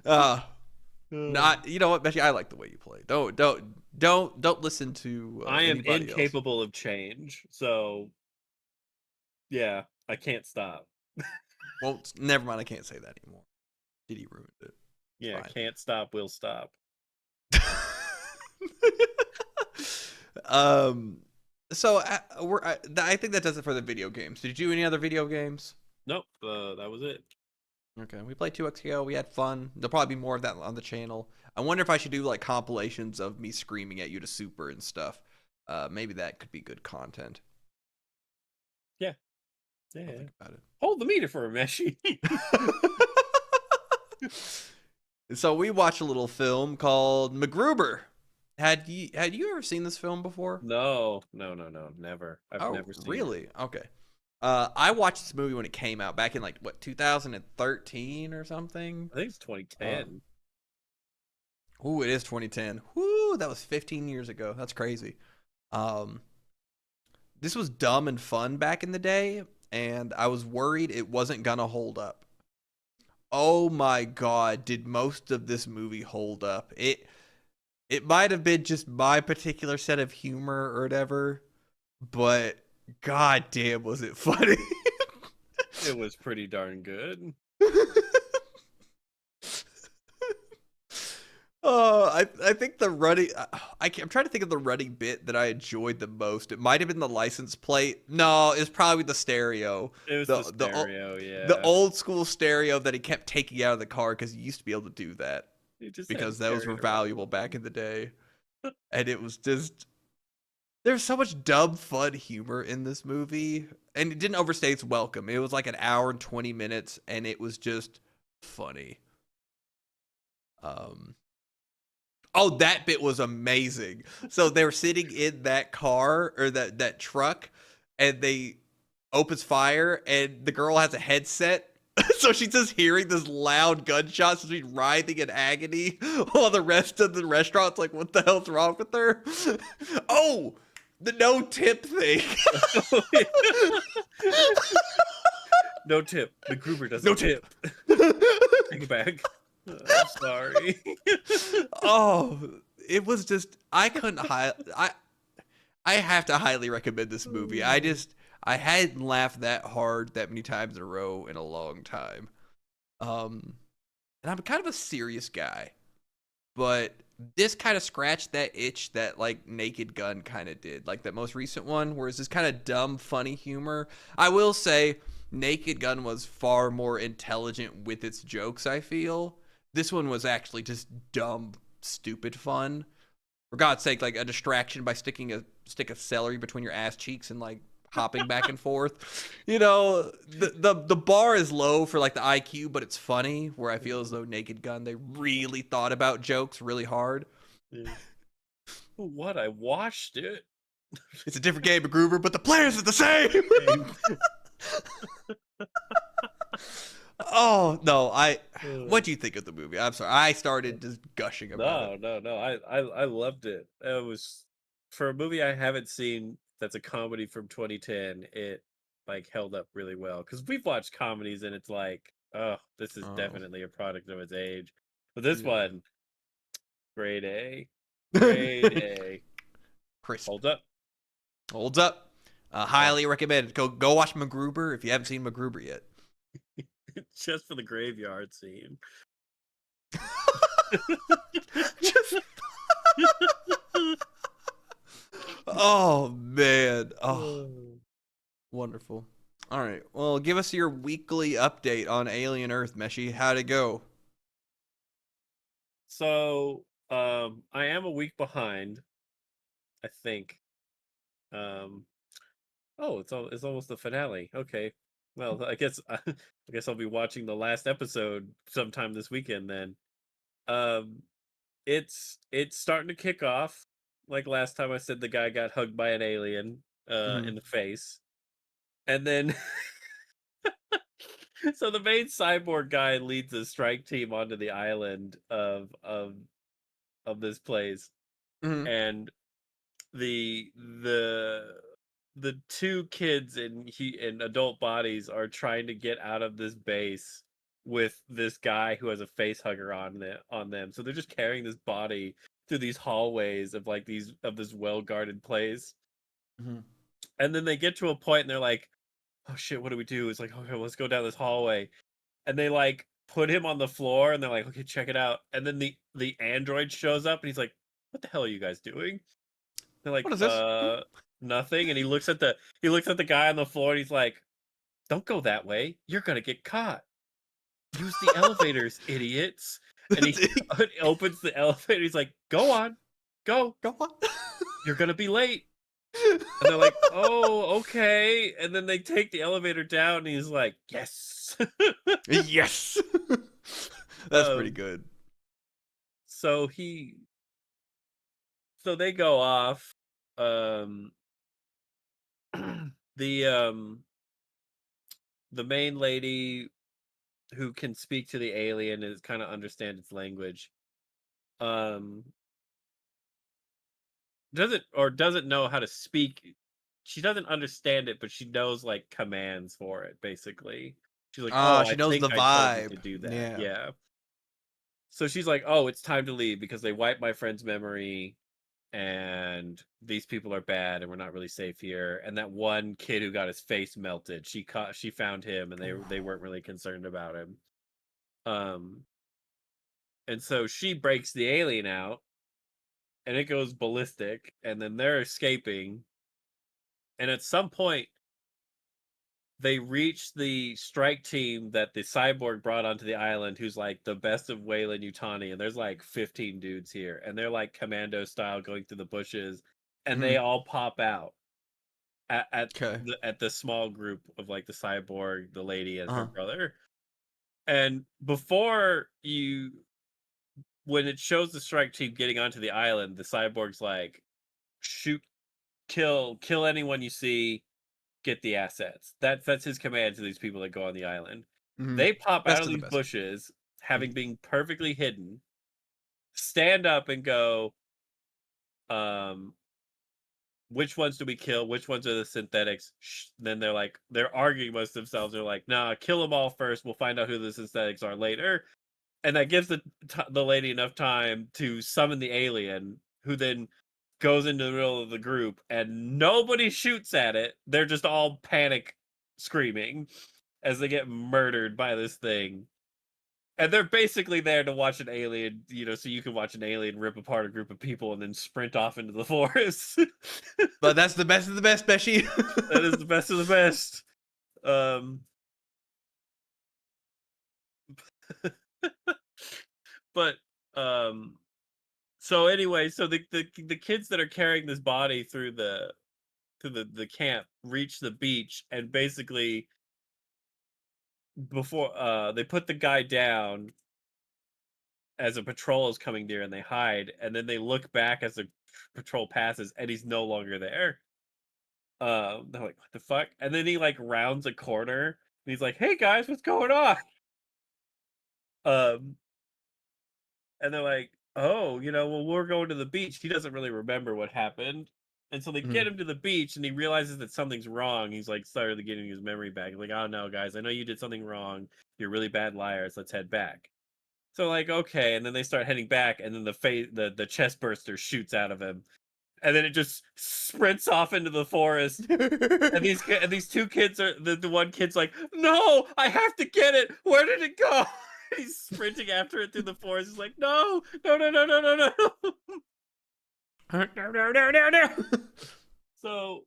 not. You know what, Meshy? I like the way you play. Don't listen to. I am incapable of change. So, yeah, I can't stop. Well, never mind. I can't say that anymore. Diddy ruined it. Yeah, can't stop. Will stop. So I think that does it for the video games. Did you do any other video games? Nope. That was it. Okay, we played 2XKO. We had fun. There'll probably be more of that on the channel. I wonder if I should do like compilations of me screaming at you to super and stuff. Maybe that could be good content. Yeah. Yeah. Think about it. Hold the meter for a Meshy. So we watched a little film called MacGruber. Had you ever seen this film before? No, never. I've never seen really? it. Okay. I watched this movie when it came out back in like what 2013 or something. I think it's 2010. Ooh, it is 2010. Woo, that was 15 years ago. That's crazy. Um, this was dumb and fun back in the day, and I was worried it wasn't gonna hold up. Oh my god, did most of this movie hold up? It might have been just my particular set of humor or whatever, but god damn was it funny. It was pretty darn good. I think the running. I'm trying to think of the running bit that I enjoyed the most. It might have been the license plate. No, it's probably the stereo. It was The the stereo, the yeah. old school stereo that he kept taking out of the car because he used to be able to do that You just had to because those carry were it around valuable with back him. in the day. And it was just there's so much dumb fun humor in this movie, and it didn't overstay its welcome. It was like an hour and 20 minutes, and it was just funny. Um, Oh, that bit was amazing. So they were sitting in that car or that truck, and they opens fire, and the girl has a headset. So she's just hearing this loud gunshot, so she's writhing in agony while the rest of the restaurant's like, what the hell's wrong with her? Oh, the no tip thing. No tip. MacGruber No doesn't tip. tip. Take it back. I'm sorry. Oh, it was just I couldn't I have to highly recommend this movie. I hadn't laughed that hard that many times in a row in a long time. Um, and I'm kind of a serious guy, but this kind of scratched that itch that like Naked Gun kind of did, like that most recent one, where it's this kind of dumb, funny humor. I will say, Naked Gun was far more intelligent with its jokes. I feel this one was actually just dumb, stupid fun. For God's sake, like a distraction by sticking a stick of celery between your ass cheeks and like hopping back and forth. You know, the bar is low for like the IQ, but it's funny. Where I feel as though Naked Gun, they really thought about jokes really hard. Yeah. What? I watched it. It's a different game, MacGruber, but the players are the same. Oh no, what do you think of the movie? I'm sorry, I started just gushing about it. No. I loved it. It was for a movie I haven't seen that's a comedy from 2010. It like held up really well because we've watched comedies and it's like, oh, this is Oh, definitely a product of its age. But this yeah. one, grade A, grade A, Crisp. holds up. Holds up. Oh, Highly recommended. Go watch MacGruber if you haven't seen MacGruber yet. just for the graveyard scene. Just oh man. Oh, wonderful. All right. Well, give us your weekly update on Alien Earth, Meshi. How'd it go? So, I am a week behind, I think. Um, oh, it's almost the finale. Okay. Well, I guess I guess I'll be watching the last episode sometime this weekend then. Um, it's starting to kick off. Like last time I said the guy got hugged by an alien Mm-hmm. in the face. And then so the main cyborg guy leads a strike team onto the island of this place. Mm-hmm. And the the the two kids in adult bodies are trying to get out of this base with this guy who has a face hugger on them. So they're just carrying this body through these hallways of like these of this well guarded place. Mm-hmm. And then they get to a point and they're like, "Oh shit, what do we do?" It's like, "Okay, let's go down this hallway." And they like put him on the floor and they're like, "Okay, check it out." And then the android shows up and he's like, "What the hell are you guys doing?" They're What like, is this? nothing." And he looks at the guy on the floor and he's like, "Don't go that way. You're gonna get caught. Use the elevators, idiots." And he opens the elevator. He's like, "Go on, go. Go on. You're gonna be late." And they're like, "Oh, okay." And then they take the elevator down and he's like, "Yes." Yes. That's pretty um, good. so he so they go off. Um the um the main lady who can speak to the alien and kind of understand its language doesn't know how to speak. She doesn't understand it, but she knows like commands for it. Basically, she's like, "Oh, She I knows think the I told you to vibe. do that." Yeah. Yeah. So she's like, "Oh, it's time to leave because they wiped my friend's memory, and these people are bad, and we're not really safe here." And that one kid who got his face melted, she found him, and they weren't really concerned about him. Um, and so she breaks the alien out, and it goes ballistic, and then they're escaping. And at some point, they reach the strike team that the cyborg brought onto the island, who's like the best of Weyland Yutani, and there's like 15 dudes here, and they're like commando style going through the bushes, and they all pop out Okay. at the small group of like the cyborg, the lady, and her Uh-huh. brother. And before you, when it shows the strike team getting onto the island, the cyborg's like, shoot, kill anyone you see, get the assets. That's his command to these people that go on the island. Mhm. They pop out Best of of the these best. bushes, having been perfectly hidden, stand up and go, um, which ones do we kill? Which ones are the synthetics? Then they're arguing amongst themselves. They're like, nah, kill them all first. We'll find out who the synthetics are later. And that gives the lady enough time to summon the alien, who then goes into the middle of the group, and nobody shoots at it. They're just all panic screaming as they get murdered by this thing. And they're basically there to watch an alien, so you can watch an alien rip apart a group of people and then sprint off into the forest. But that's the best of the best, Beshi. That is the best of the best. Um, but so anyway, so the kids that are carrying this body through the camp reach the beach, and basically before they put the guy down as a patrol is coming near, and they hide, and then they look back as the patrol passes, and he's no longer there. They're like, what the fuck? And then he like rounds a corner, and he's like, hey guys, what's going on? um and they're like, oh, well, we're going to the beach. He doesn't really remember what happened. And so they get Mhm. him to the beach, and he realizes that something's wrong. He's like started getting his memory back. Like, oh no, guys, I know you did something wrong. You're really bad liars. Let's head back. So like, okay, and then they start heading back, and then the chest burster shoots out of him, and then it just sprints off into the forest. And these two kids are the one kid's like, no, I have to get it. Where did it go? He's sprinting after it through the forest. He's like, no, no, no, no, no, no, no. No, no, no, no, no. So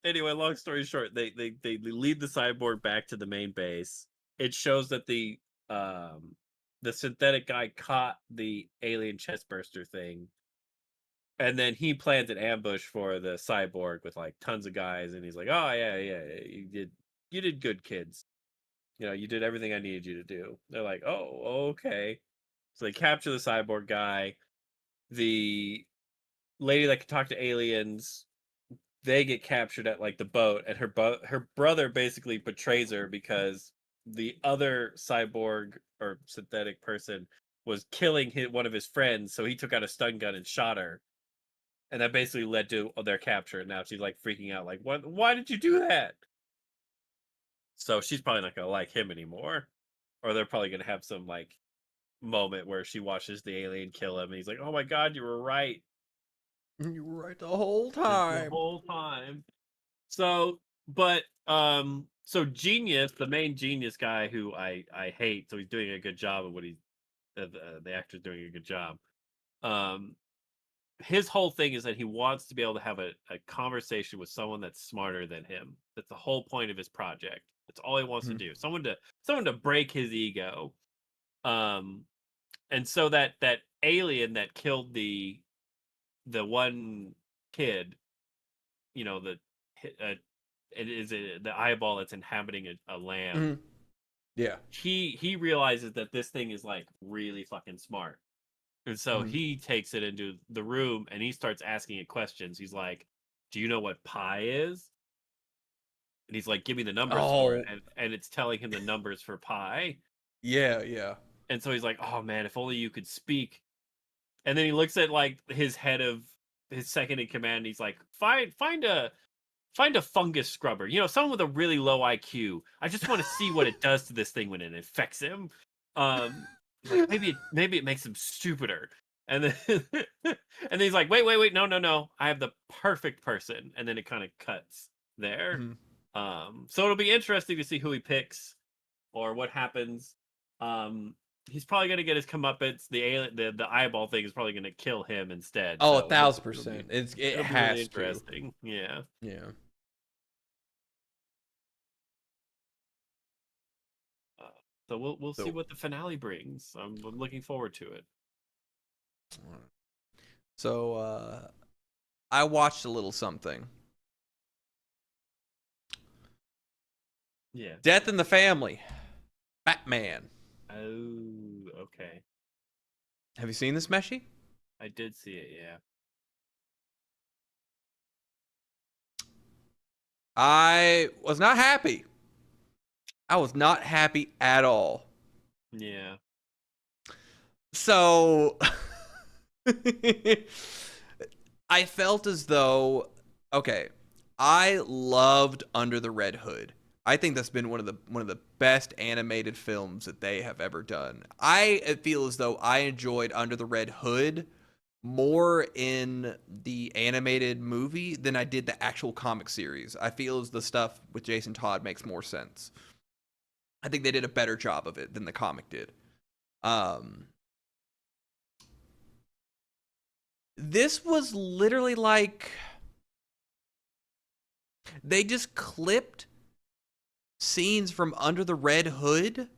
anyway, long story short, they lead the cyborg back to the main base. It shows that the synthetic guy caught the alien chest burster thing, and then he plans an ambush for the cyborg with like tons of guys, and he's like, oh yeah, you did good, kids. You did everything I needed you to do. They're like, oh, okay. So they capture the cyborg guy. The lady that can talk to aliens, they get captured at like the boat, and her brother basically betrays her because the other cyborg or synthetic person was killing one of his friends, so he took out a stun gun and shot her, and that basically led to their capture. And now she's like freaking out, like, what? Why did you do that? So she's probably not gonna like him anymore, or they're probably gonna have some like moment where she watches the alien kill him, and he's like, "Oh my god, you were right You were right the whole the time. whole time." So, but so Genius, the main Genius guy who I hate, so he's doing a good job of what the actor's doing a good job. Um, his whole thing is that he wants to be able to have a conversation with someone that's smarter than him. That's the whole point of his project. That's all he wants to Mhm. do. Someone to break his ego. Um, and so that alien that killed the one kid, the it is the eyeball that's inhabiting a lamb. Mhm. Yeah. He realizes that this thing is like really fucking smart, and so Mhm. he takes it into the room and he starts asking it questions. He's like, "Do you know what pi is?" And he's like, "Give me the numbers for it," Oh, and it's telling him the numbers for pi. yeah, yeah. And so he's like, "Oh man, if only you could speak and then he looks at like his head of his second in command. And he's like, find a fungus scrubber. You know, someone with a really low IQ. I just want to see what it does to this thing when it infects him. Like maybe it makes him stupider. And then and then he's like, wait, no, I have the perfect person. And then it kind of cuts there. So it'll be interesting to see who he picks or what happens. He's probably gonna get his comeuppance. The alien, the eyeball thing is probably gonna kill him instead. Oh, so 1,000%. It it'll be has really to. interesting. Yeah. Yeah. So we'll see So- what the finale brings. I'm looking forward to it. So I watched a little something. Yeah. Death in the Family. Batman. Oh, okay. Have you seen this, Meshi? I did see it. Yeah. I was not happy. I was not happy at all. Yeah. So I felt as though, okay, I loved Under the Red Hood. I think that's been one of the best animated films that they have ever done. I feel as though I enjoyed Under the Red Hood more in the animated movie than I did the actual comic series. I feel as the stuff with Jason Todd makes more sense. I think they did a better job of it than the comic did. This was literally like they just clipped scenes from Under the Red Hood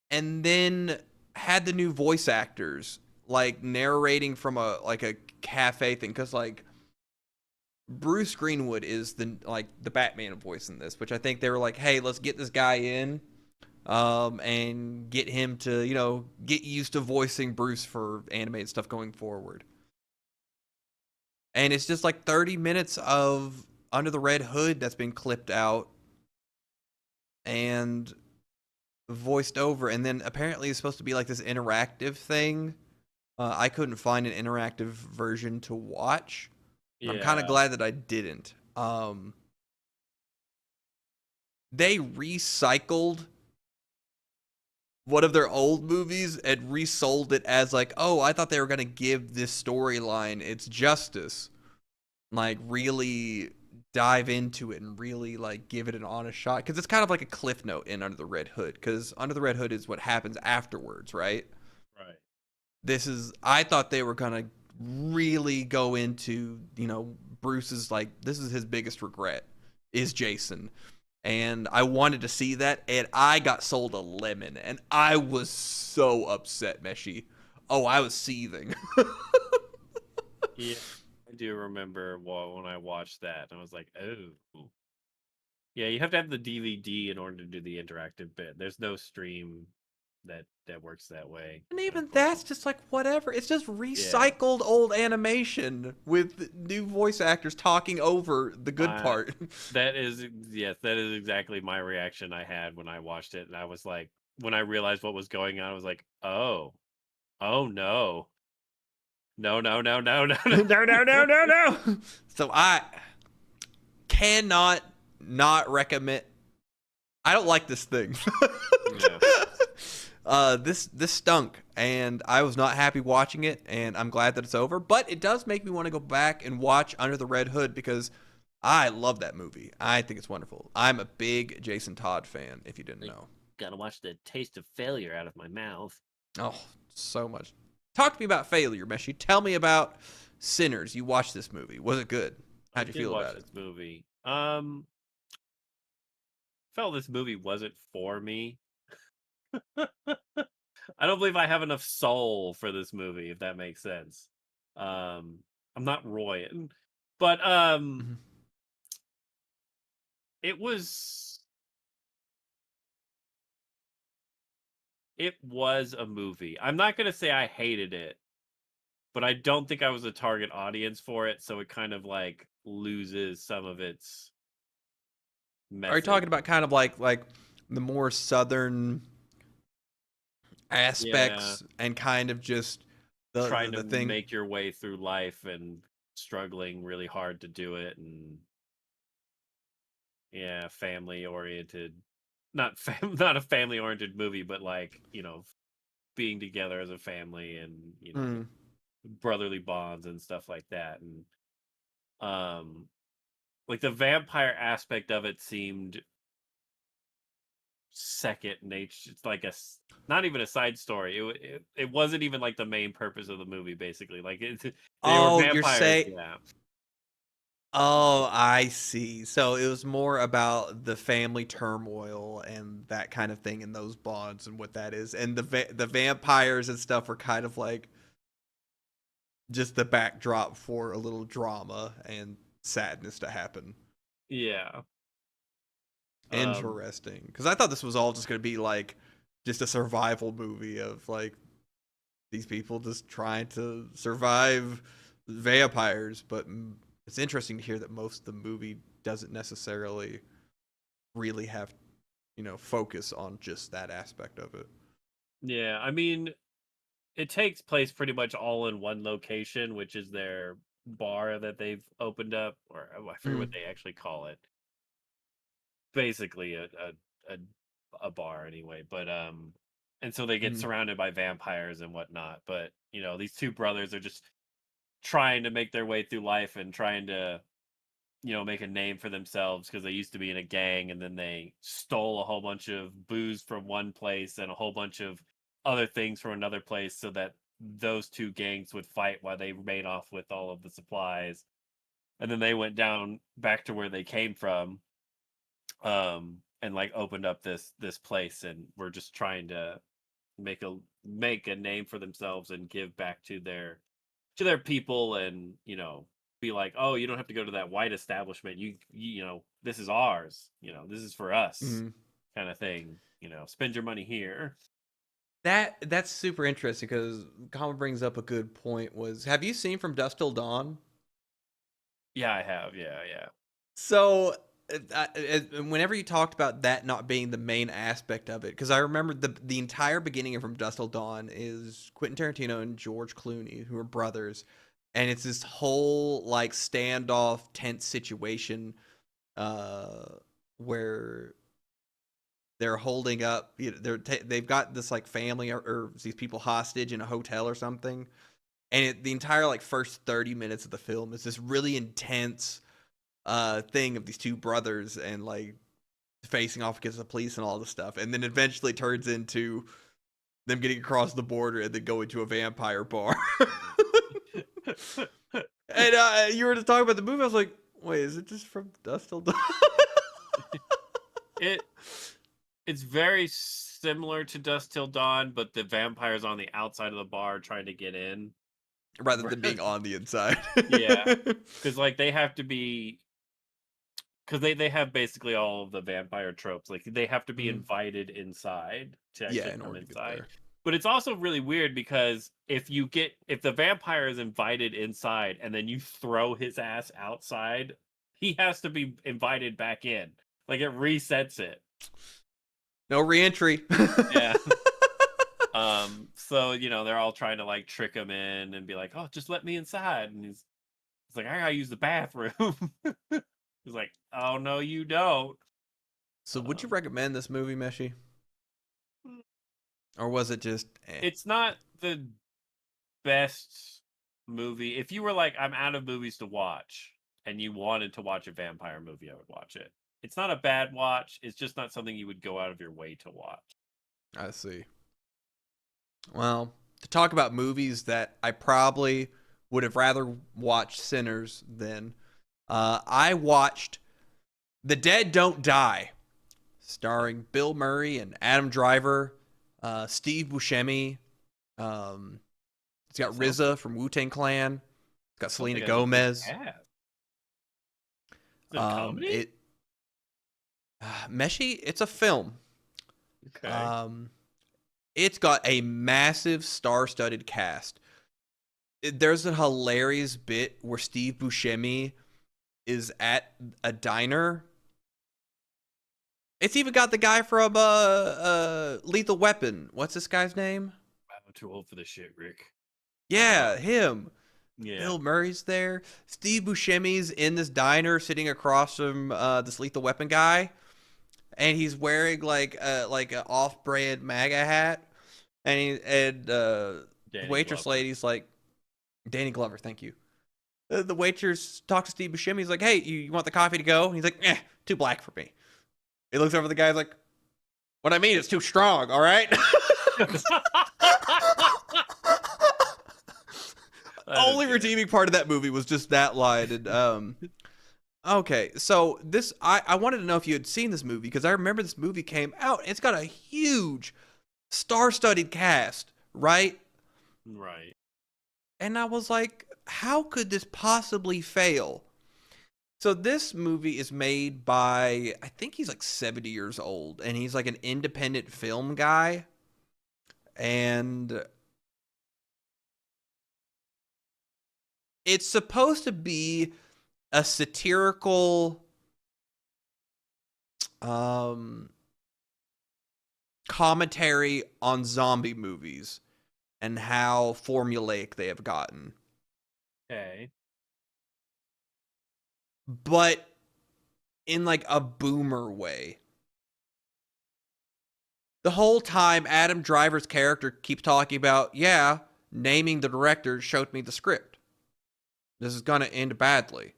and then had the new voice actors like narrating from a cafe thing, because like Bruce Greenwood is the Batman voice in this, which I think they were like, hey, let's get this guy in and get him to get used to voicing Bruce for animated stuff going forward. And it's just like 30 minutes of Under the Red Hood that's been clipped out and voiced over, and then apparently it's supposed to be like this interactive thing. I couldn't find an interactive version to watch. Yeah. I'm kind of glad that I didn't. They recycled one of their old movies and resold it as like, oh, I thought they were going to give this storyline its justice. Like really dive into it and really like give it an honest shot, because it's kind of like a cliff note in Under the Red Hood, because Under the Red Hood is what happens afterwards, right? Right. I thought they were gonna really go into Bruce's, like, this is his biggest regret is Jason, and I wanted to see that, and I got sold a lemon, and I was so upset, Meshi. Oh, I was seething. Yeah. I do remember when I watched that, and I was like, oh. Yeah, you have to have the DVD in order to do the interactive bit. There's no stream that works that way. And even that's just like whatever. It's just recycled old animation with new voice actors talking over the good part. That is exactly my reaction I had when I watched it. And I was like, when I realized what was going on, I was like, oh no. No. No. So I cannot not recommend. I don't like this thing. Yeah. This stunk, and I was not happy watching it, and I'm glad that it's over. But it does make me want to go back and watch Under the Red Hood, because I love that movie. I think it's wonderful. I'm a big Jason Todd fan, if you didn't know. Gotta watch the taste of failure out of my mouth. Oh, so much. Talk to me about failure, Meshi. Tell me about Sinners. You watched this movie. Was it good? How'd you feel about it? This movie. Felt this movie wasn't for me. I don't believe I have enough soul for this movie, if that makes sense. I'm not Royan, but it was a movie. I'm not gonna say I hated it, but I don't think I was a target audience for it, so it kind of like loses some of its message. Are you talking about kind of like the more southern aspects and kind of just trying to the thing. make your way through life and struggling really hard to do it, and yeah, family oriented, not a family oriented movie, but like, being together as a family, and Mm. brotherly bonds and stuff like that. And like the vampire aspect of it seemed second nature. It's like not even a side story. It wasn't even like the main purpose of the movie, basically. Like they were Oh, you're vampires. saying. Yeah. Oh, I see. So it was more about the family turmoil and that kind of thing, and those bonds and what that is, and the vampires and stuff were kind of like just the backdrop for a little drama and sadness to happen. Yeah. Interesting, because I thought this was all just going to be like just a survival movie of like these people just trying to survive vampires, but it's interesting to hear that most of the movie doesn't necessarily really have, focus on just that aspect of it. Yeah. I mean, it takes place pretty much all in one location, which is their bar that they've opened up, or I forget what Mm. they actually call it. Basically, a bar anyway. But and so they get Mm. surrounded by vampires and whatnot. But these two brothers are just trying to make their way through life and trying to make a name for themselves, because they used to be in a gang, and then they stole a whole bunch of booze from one place and a whole bunch of other things from another place, so that those two gangs would fight while they made off with all of the supplies. And then they went down back to where they came from, and like opened up this place, and were just trying to make a name for themselves and give back to their people, and be like, oh, you don't have to go to that white establishment, this is ours, this is for us, Mm. kind of thing, spend your money here. That's super interesting because Colin brings up a good point. Have you seen From Dusk Till Dawn? Yeah, I have. Yeah. So, whenever you talked about that not being the main aspect of it, because I remember the entire beginning of From Dusk Till Dawn is Quentin Tarantino and George Clooney, who are brothers, and it's this whole like standoff, tense situation, uh, where they're holding up, they've got this like family or these people hostage in a hotel or something, and the entire like first 30 minutes of the film is this really intense thing of these two brothers and like facing off against the police and all this stuff, and then eventually turns into them getting across the border and then going to a vampire bar. And you were just talking about the movie. I was like, wait, is it just From Dusk Till Dawn? It's very similar to Dust Till Dawn, but the vampires on the outside of the bar trying to get in, Rather than being on the inside. yeah, because like they have to be, because they have basically all of the vampire tropes. Like they have to be invited inside to Yeah, actually in come order to get inside. there. But it's also really weird, because if the vampire is invited inside and then you throw his ass outside, he has to be invited back in. Like it resets it. No reentry. Yeah. So they're all trying to like trick him in and be like, oh, just let me inside. And he's like, I gotta use the bathroom. He's like, oh no, you don't. So would you recommend this movie, Meshi? Or was it just It's not the best movie. If you were like, I'm out of movies to watch, and you wanted to watch a vampire movie, I would watch it. It's not a bad watch. It's just not something you would go out of your way to watch. I see. Well, to talk about movies that I probably would have rather watched Sinners than, I watched The Dead Don't Die, starring Bill Murray and Adam Driver, Steve Buscemi. It's got RZA from Wu-Tang Clan. It's got Selena Gomez. Is it a comedy? Meshi, it's a film. Okay. It's got a massive star-studded cast. There's a hilarious bit where Steve Buscemi is at a diner. It's even got the guy from Lethal Weapon. What's this guy's name? I'm too old for this shit, Rick. Yeah, him. Yeah. Bill Murray's there. Steve Buscemi's in this diner sitting across from this Lethal Weapon guy, and he's wearing like an off-brand MAGA hat, and the Danny waitress Glover. lady's like, Danny Glover, thank you. The waitress talks to Steve Buscemi. He's like, hey, you want the coffee to go? And he's like, too black for me. He looks over at the guy's like, what I mean, it's too strong, all right? Only redeeming part of that movie was just that line. And okay, so this I wanted to know if you had seen this movie, because I remember this movie came out. It's got a huge star-studded cast, right? Right. And I was like, how could this possibly fail? So this movie is made by, I think he's like 70 years old, and he's like an independent film guy. And it's supposed to be a satirical commentary on zombie movies and how formulaic they have gotten. Okay. But in like a boomer way. The whole time, Adam Driver's character keeps talking about, naming the director showed me the script. This is going to end badly.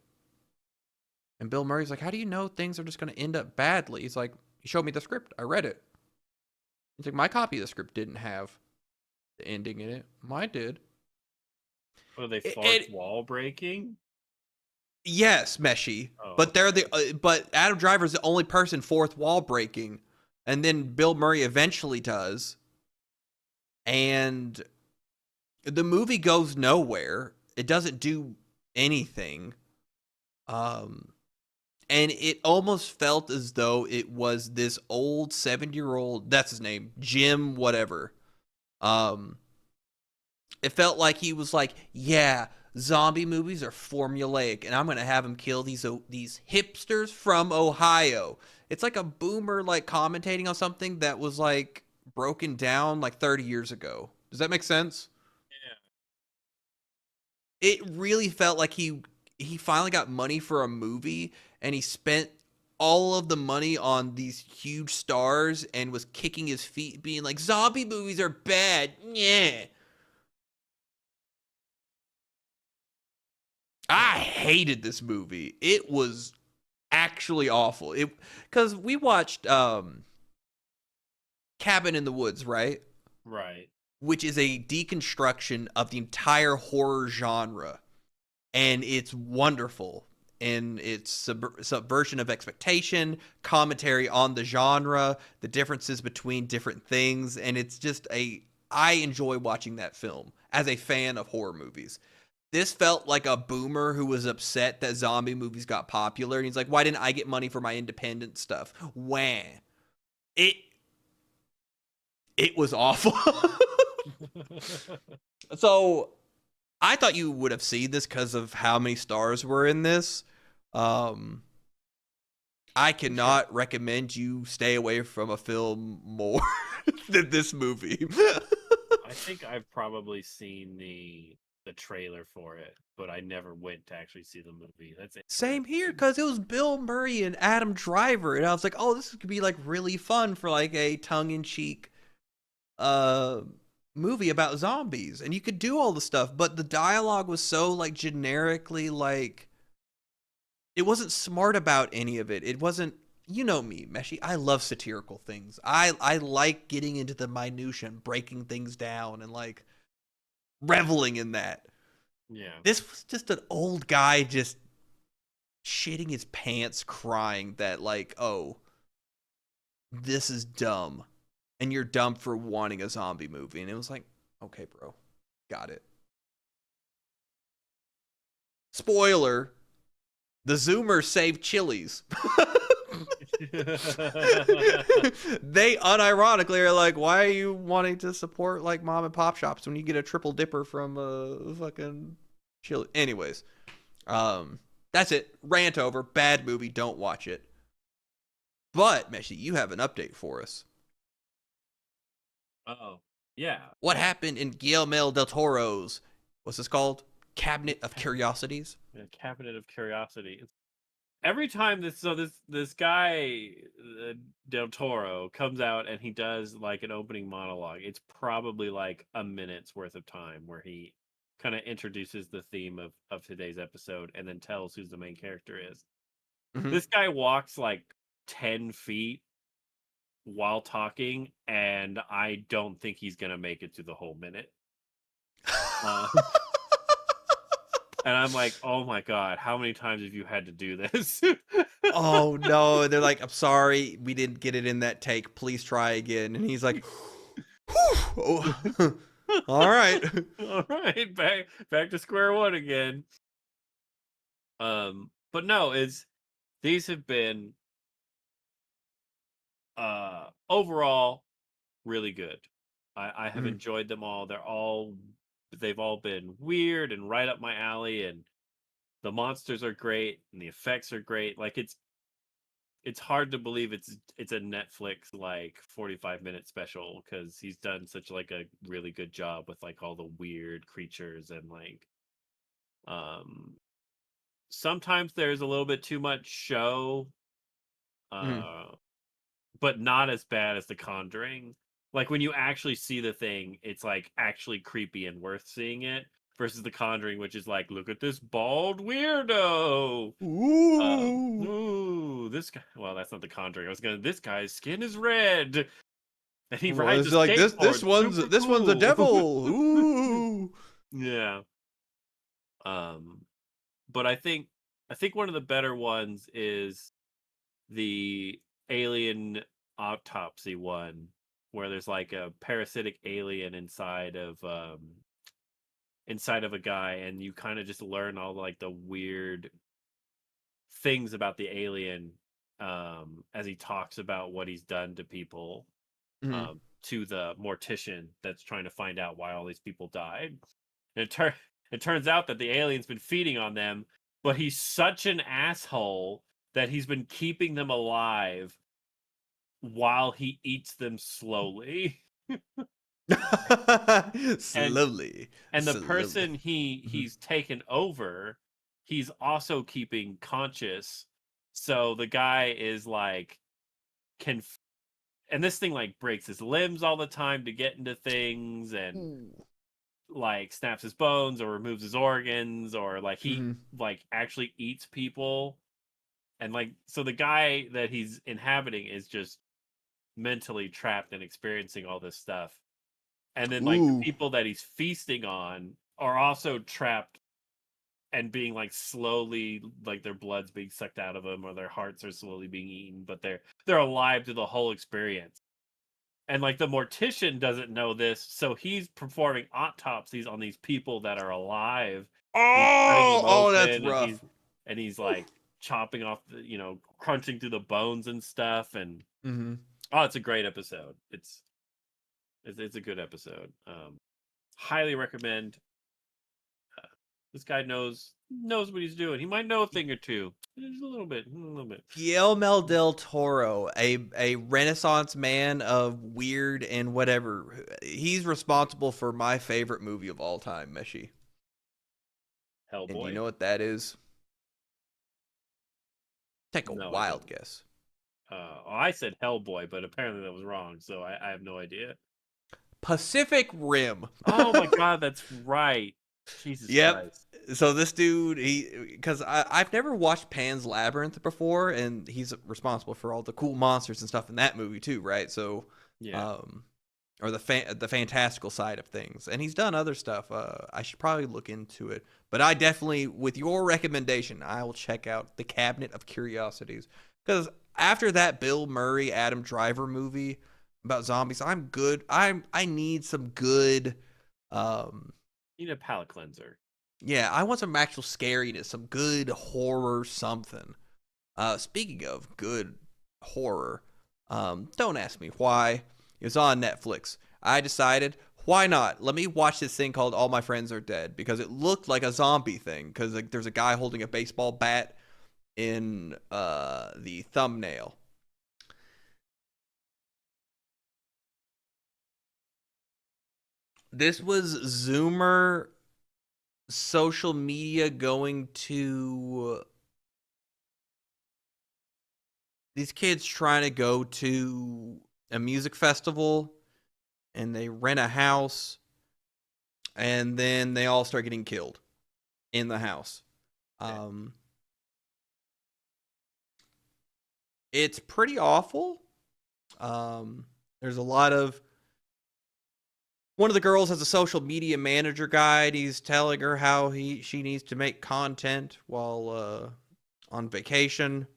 And Bill Murray's like, how do you know things are just going to end up badly? He's like, he showed me the script. I read it. He's like, my copy of the script didn't have the ending in it. Mine did. Were they fourth wall breaking? Yes, Meshy. Oh, but they're but Adam Driver's the only person fourth wall breaking, and then Bill Murray eventually does. And the movie goes nowhere. It doesn't do anything. And it almost felt as though it was this old 70-year-old, that's his name, Jim whatever. It felt like he was like, zombie movies are formulaic, and I'm going to have him kill these hipsters from Ohio. It's like a boomer like commentating on something that was like broken down like 30 years ago. Does that make sense? Yeah. It really felt like he finally got money for a movie, and he spent all of the money on these huge stars and was kicking his feet being like, zombie movies are bad. Yeah. I hated this movie. It was actually awful. Because we watched Cabin in the Woods, right? Right. Which is a deconstruction of the entire horror genre. And it's wonderful. And it's subversion of expectation, commentary on the genre, the differences between different things. And it's just I enjoy watching that film as a fan of horror movies. This felt like a boomer who was upset that zombie movies got popular. And he's like, why didn't I get money for my independent stuff? Wah. It was awful. So I thought you would have seen this because of how many stars were in this. I cannot recommend you stay away from a film more than this movie. I think I've probably seen the trailer for it, but I never went to actually see the movie. That's it. Same here, because it was Bill Murray and Adam Driver, and I was like, oh, this could be like really fun for like a tongue-in-cheek movie about zombies, and you could do all the stuff, but the dialogue was so like generically like, it wasn't smart about any of it. It wasn't, you know me, Meshi, I love satirical things. I like getting into the minutia and breaking things down and like reveling in that. Yeah. This was just an old guy just shitting his pants crying that like, oh, this is dumb. And you're dumb for wanting a zombie movie. And it was like, okay, bro. Got it. Spoiler. The Zoomers saved Chili's. They unironically are like, why are you wanting to support like mom and pop shops when you get a triple dipper from a fucking Chili? Anyways, that's it. Rant over. Bad movie. Don't watch it. But Meshi, you have an update for us. Oh, yeah. What happened in Guillermo del Toro's what's this called? Cabinet of Curiosities. A cabinet of curiosity. Every time this guy Del Toro comes out and he does like an opening monologue, it's probably like a minute's worth of time where he kind of introduces the theme of today's episode and then tells who the main character is. Mhm. This guy walks like 10 feet while talking, and I don't think he's gonna make it to the whole minute. And I'm like, oh my god, how many times have you had to do this? Oh no, they're like, I'm sorry, we didn't get it in that take. Please try again. And he's like, oh, all right. All right, back to square one again. But no, these have been overall really good. I have Mhm. enjoyed them all. They've all been weird and right up my alley, and the monsters are great and the effects are great. Like it's hard to believe it's a Netflix like 45-minute special because he's done such like a really good job with like all the weird creatures and like um sometimes there's a little bit too much show, Mhm. uh but not as bad as The Conjuring. Like when you actually see the thing, it's like actually creepy and worth seeing it versus The Conjuring, which is like, look at this bald weirdo. Ooh. Ooh, this guy. Well, that's not The Conjuring. I was gonna. This guy's skin is red, and he Well, rides a it's like this skateboard. one's Super this one's a cool. devil. Ooh. Yeah. Um, but I think one of the better ones is the alien autopsy one, where there's like a parasitic alien inside of a guy, and you kind of just learn all like the weird things about the alien as he talks about what he's done to people, Mhm. to the mortician that's trying to find out why all these people died. And it turns out that the alien's been feeding on them, but he's such an asshole that he's been keeping them alive while he eats them slowly. and Slowly. and the Slowly. person Mhm. he's taken over, he's also keeping conscious. So the guy is like can and this thing like breaks his limbs all the time to get into things, and Ooh. like snaps his bones or removes his organs, or like he Mhm. like actually eats people. And like so the guy that he's inhabiting is just mentally trapped and experiencing all this stuff. And then like the Ooh. people that he's feasting on are also trapped and being like slowly, like their blood's being sucked out of them or their hearts are slowly being eaten, but they're alive to the whole experience. And like the mortician doesn't know this, so he's performing autopsies on these people that are alive. He's cutting Oh, them oh, that's open, and rough. he's like chopping off the, crunching through the bones and stuff. And Mhm. oh, it's a great episode. It's a good episode. Highly recommend. This guy knows what he's doing. He might know a thing or two, just a little bit, a little bit. Guillermo del Toro, a Renaissance man of weird and whatever. He's responsible for my favorite movie of all time, Meshi. And do you Hellboy? know what that is? Take a No, I wild don't. guess. I said Hellboy, but apparently that was wrong, so I have no idea. Pacific Rim. Oh my god, that's right. Jesus Yep. Christ. So this dude, because I've never watched Pan's Labyrinth before, and he's responsible for all the cool monsters and stuff in that movie too, right? So, Yeah. or the fantastical side of things, and he's done other stuff. I should probably look into it, but I definitely, with your recommendation, I will check out the Cabinet of Curiosities, because after that Bill Murray Adam Driver movie about zombies, I'm good. I need some good. Um, You need a palate cleanser. yeah, I want some actual scariness, some good horror something. Speaking of good horror, don't ask me why. It was on Netflix. I decided, why not? Let me watch this thing called All My Friends Are Dead, because it looked like a zombie thing, because like, there's a guy holding a baseball bat in the thumbnail. This was Zoomer social media going to these kids trying to go to a music festival, and they rent a house, and then they all start getting killed in the house. It's pretty awful. There's a lot of... One of the girls has a social media manager guide. He's telling her how she needs to make content while on vacation.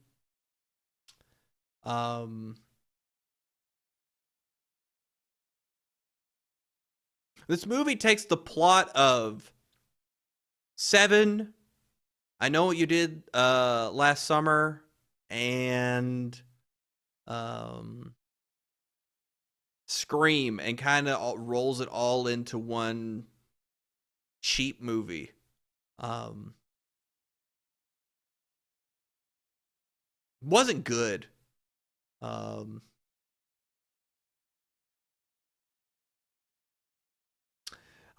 This movie takes the plot of Seven, I Know What You Did Last Summer, and Scream, and kind of rolls it all into one cheap movie. Wasn't good.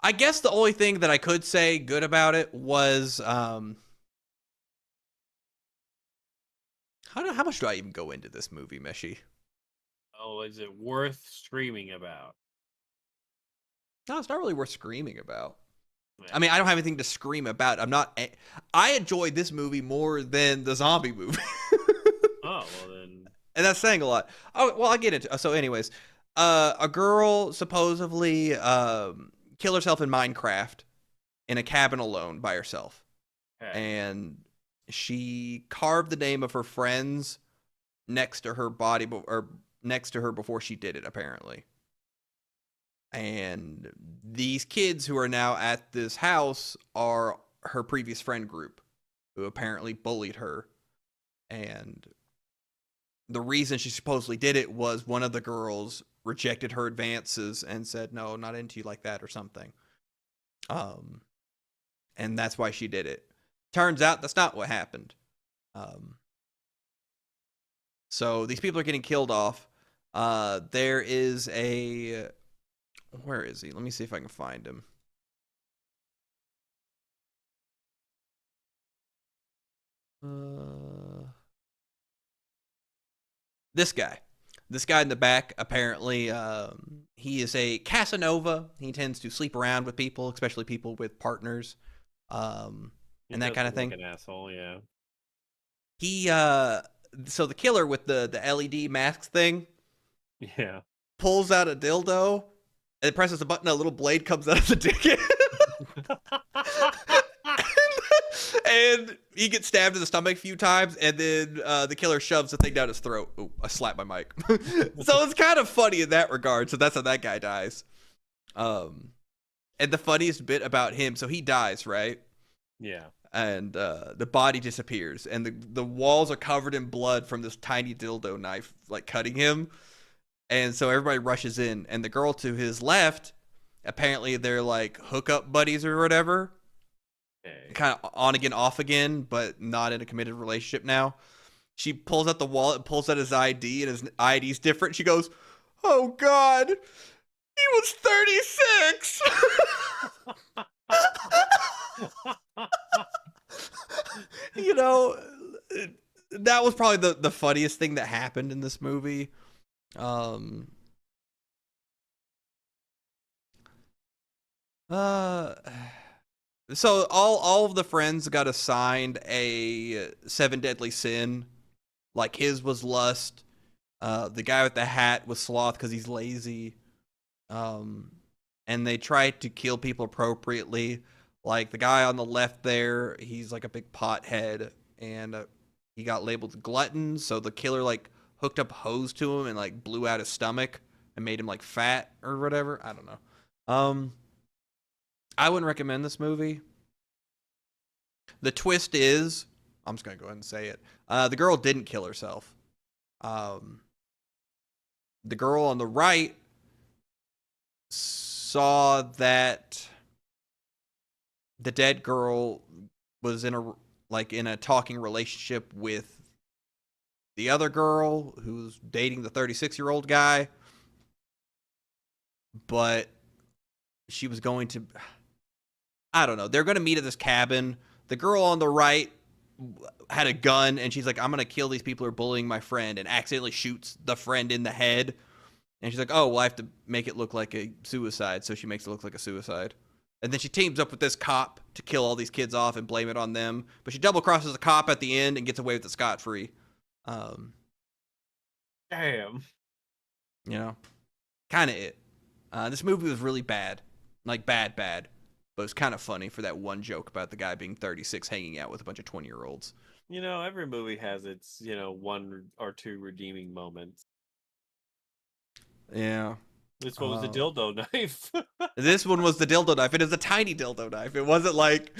I guess the only thing that I could say good about it was how much do I even go into this movie, Meshi? Oh, is it worth screaming about? No, it's not really worth screaming about. Yeah. I mean, I don't have anything to scream about. I enjoyed this movie more than the zombie movie. Oh, well then. And that's saying a lot. Oh, well, I'll get into it. So anyways, a girl supposedly killed herself in Minecraft in a cabin alone by herself. Okay. And she carved the name of her friends next to her body, or next to her before she did it, apparently. And these kids who are now at this house are her previous friend group, who apparently bullied her. And the reason she supposedly did it was one of the girls rejected her advances and said, "No, not into you like that," or something. And that's why she did it. Turns out that's not what happened. So these people are getting killed off. There is a... Where is he? Let me see if I can find him. This guy in the back, apparently, he is a Casanova. He tends to sleep around with people, especially people with partners, and that kind of thing. Like an asshole, yeah. He, so the killer with the LED mask thing, Yeah. pulls out a dildo and presses a button. A little blade comes out of the dick. And he gets stabbed in the stomach a few times, and then the killer shoves the thing down his throat. Ooh, I slapped my mic. So it's kind of funny in that regard. So that's how that guy dies. And the funniest bit about him, so he dies, right? Yeah. And the body disappears, and the walls are covered in blood from this tiny dildo knife, like cutting him. And so everybody rushes in, and the girl to his left, apparently they're like hookup buddies or whatever. Okay. Kind of on again, off again, but not in a committed relationship now. She pulls out the wallet and pulls out his ID, and his ID's different. She goes, "Oh God, he was 36." You know, that was probably the funniest thing that happened in this movie. So all of the friends got assigned a 7 deadly sin. Like, his was lust. The guy with the hat was sloth because he's lazy. And they tried to kill people appropriately. Like, the guy on the left there, he's like a big pothead, and he got labeled glutton. So the killer like hooked up a hose to him and like blew out his stomach and made him like fat or whatever. I don't know. I wouldn't recommend this movie. The twist is, I'm just gonna go ahead and say it. The girl didn't kill herself. The girl on the right saw that the dead girl was in a talking relationship with the other girl who's dating the 36-year-old guy, but she was going to... I don't know. They're going to meet at this cabin. The girl on the right had a gun, and she's like, I'm going to kill these people who are bullying my friend, and accidentally shoots the friend in the head. And she's like, oh, well, I have to make it look like a suicide, so she makes it look like a suicide. And then she teams up with this cop to kill all these kids off and blame it on them. But she double crosses the cop at the end and gets away with it scot-free. Damn. You know, kind of it. This movie was really bad. Like, bad. But it's kind of funny for that one joke about the guy being 36 hanging out with a bunch of 20-year-olds. You know, every movie has its, one or two redeeming moments. Yeah. This one was a dildo knife. This one was the dildo knife. It is a tiny dildo knife. It wasn't like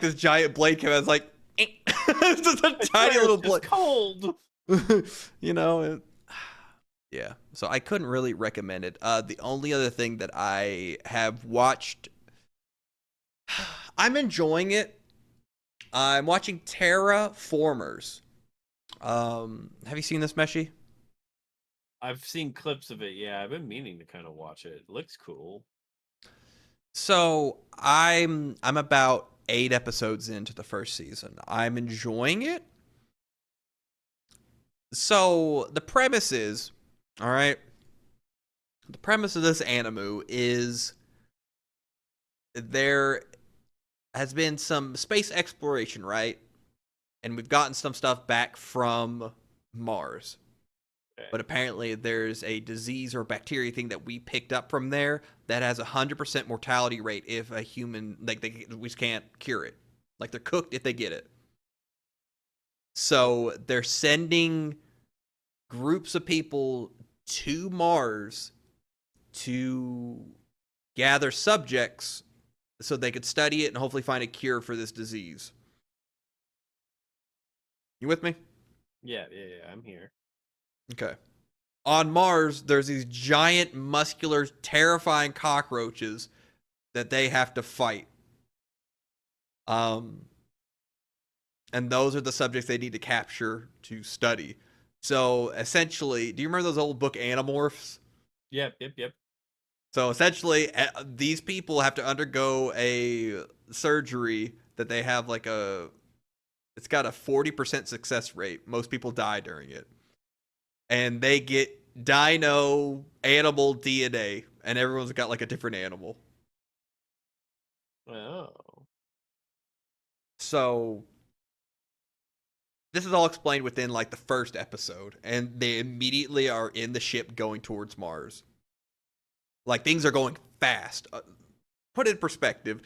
this giant blade came out. It's like, it's just a tiny little blade. It's cold. You know, yeah. So I couldn't really recommend it. The only other thing that I have watched, I'm enjoying it. I'm watching Terraformers. Have you seen this, Meshi? I've seen clips of it. Yeah, I've been meaning to kind of watch it. It looks cool. So I'm about 8 episodes into the first season. I'm enjoying it. So the premise is, all right. The premise of this anime is there has been some space exploration, right? And we've gotten some stuff back from Mars. But apparently there's a disease or bacteria thing that we picked up from there that has 100% mortality rate if a human, like, we can't cure it. Like, they're cooked if they get it. So they're sending groups of people to Mars to gather subjects so they could study it and hopefully find a cure for this disease. You with me? Yeah, I'm here. Okay. On Mars, there's these giant, muscular, terrifying cockroaches that they have to fight. And those are the subjects they need to capture to study. So essentially, do you remember those old book Animorphs? Yep. So essentially, these people have to undergo a surgery that they have it's got a 40% success rate. Most people die during it. And they get dino animal DNA, and everyone's got like a different animal. Oh. So this is all explained within like the first episode, and they immediately are in the ship going towards Mars. Like, things are going fast. Put it in perspective.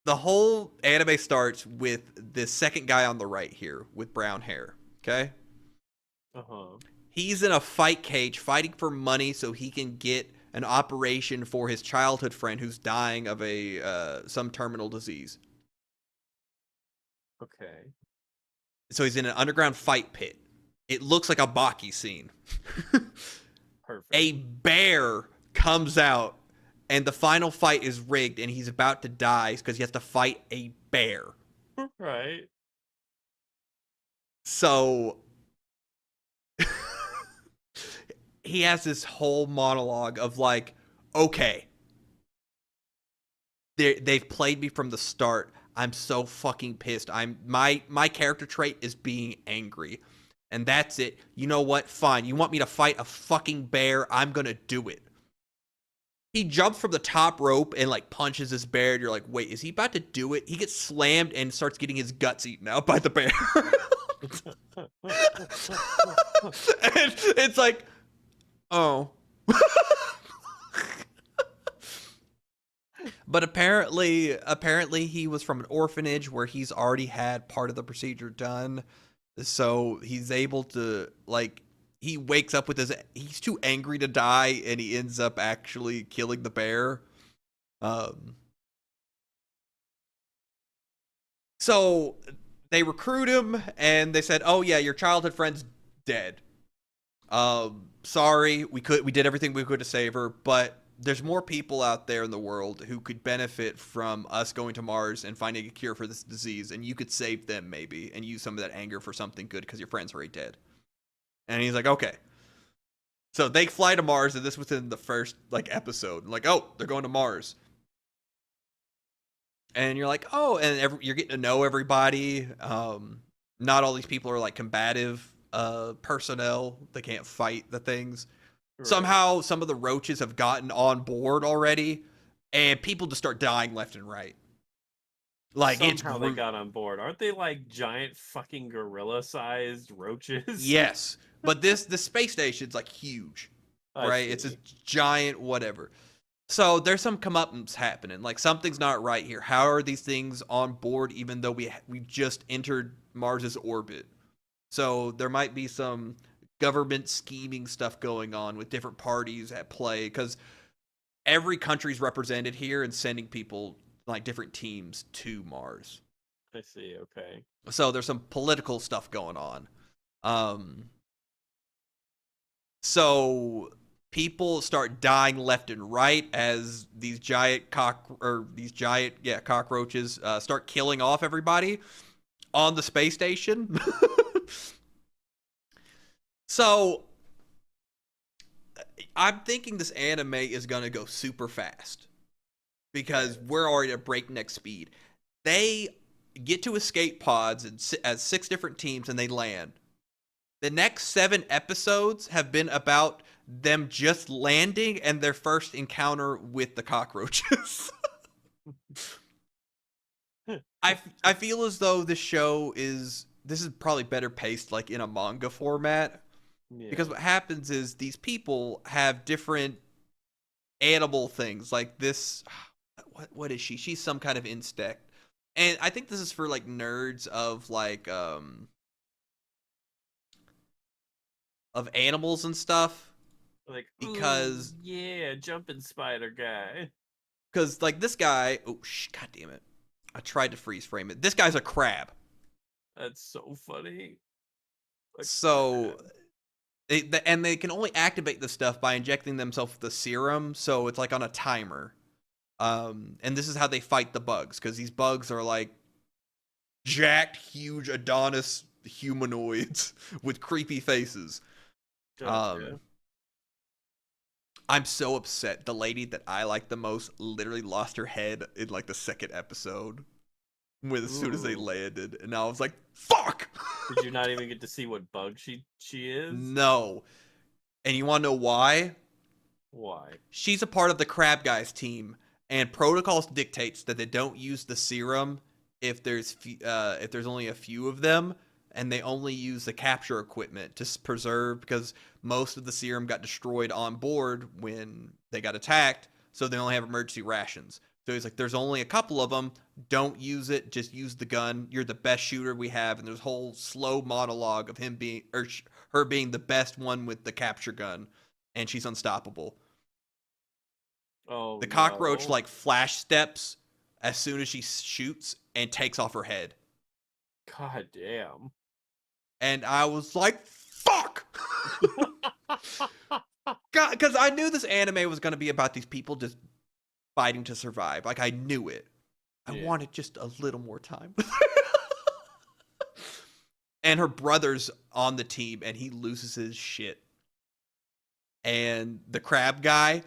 The whole anime starts with this second guy on the right here with brown hair. Okay? Uh-huh. He's in a fight cage fighting for money so he can get an operation for his childhood friend who's dying of some terminal disease. Okay. So he's in an underground fight pit. It looks like a Baki scene. Perfect. A bear comes out, and the final fight is rigged, and he's about to die because he has to fight a bear. Right. So he has this whole monologue of like, okay, they've played me from the start. I'm so fucking pissed. My character trait is being angry. And that's it. You know what? Fine. You want me to fight a fucking bear? I'm gonna do it. He jumps from the top rope and like punches this bear. And you're like, wait, is he about to do it? He gets slammed and starts getting his guts eaten out by the bear. And it's like, oh. But apparently he was from an orphanage where he's already had part of the procedure done. So he's able to, like, he wakes up with he's too angry to die, and he ends up actually killing the bear. So they recruit him, and they said, oh yeah, your childhood friend's dead. Sorry, we did everything we could to save her, but there's more people out there in the world who could benefit from us going to Mars and finding a cure for this disease, and you could save them maybe and use some of that anger for something good because your friend's already dead. And he's like, okay. So they fly to Mars, and this was in the first like episode. Like, oh, they're going to Mars. and you're like, oh, and you're getting to know everybody. Not all these people are like combative personnel. They can't fight the things. Right. Somehow, some of the roaches have gotten on board already, and people just start dying left and right. Like Somehow they got on board. Aren't they like giant fucking gorilla-sized roaches? Yes, but the space station's like huge, right? It's a giant whatever. So there's some comeuppance happening. Like something's not right here. How are these things on board even though we just entered Mars's orbit? So there might be some government scheming stuff going on with different parties at play because every country's represented here and sending people like different teams to Mars. I see. Okay. So there's some political stuff going on. So people start dying left and right as these giant cockroaches start killing off everybody on the space station. So I'm thinking this anime is going to go super fast because we're already at breakneck speed. They get to escape pods as 6 different teams and they land. The next 7 episodes have been about them just landing and their first encounter with the cockroaches. I feel as though this is probably better paced like in a manga format. Yeah. Because what happens is these people have different animal things like this. What is she? She's some kind of insect. And I think this is for like nerds of like of animals and stuff. Like because yeah, jumping spider guy. Because like this guy, god damn it. I tried to freeze frame it. This guy's a crab. That's so funny. So they can only activate this stuff by injecting themselves with the serum, so it's like on a timer. And this is how they fight the bugs, because these bugs are like jacked, huge Adonis humanoids with creepy faces. Gotcha. I'm so upset. The lady that I like the most literally lost her head in like the 2nd episode as soon as they landed, and I was like, fuck. Did you not even get to see what bug she is? No. And you want to know why? Why? She's a part of the crab guy's team, and protocols dictates that they don't use the serum if there's only a few of them, and they only use the capture equipment to preserve, because most of the serum got destroyed on board when they got attacked, so they only have emergency rations. So he's like, there's only a couple of them. Don't use it. Just use the gun. You're the best shooter we have. And there's a whole slow monologue of him being, or her being the best one with the capture gun, and she's unstoppable. Oh, the cockroach like flash steps as soon as she shoots and takes off her head. God damn. And I was like, fuck. God, because I knew this anime was going to be about these people just fighting to survive. Like, I knew it. I wanted just a little more time. And her brother's on the team, and he loses his shit. And the crab guy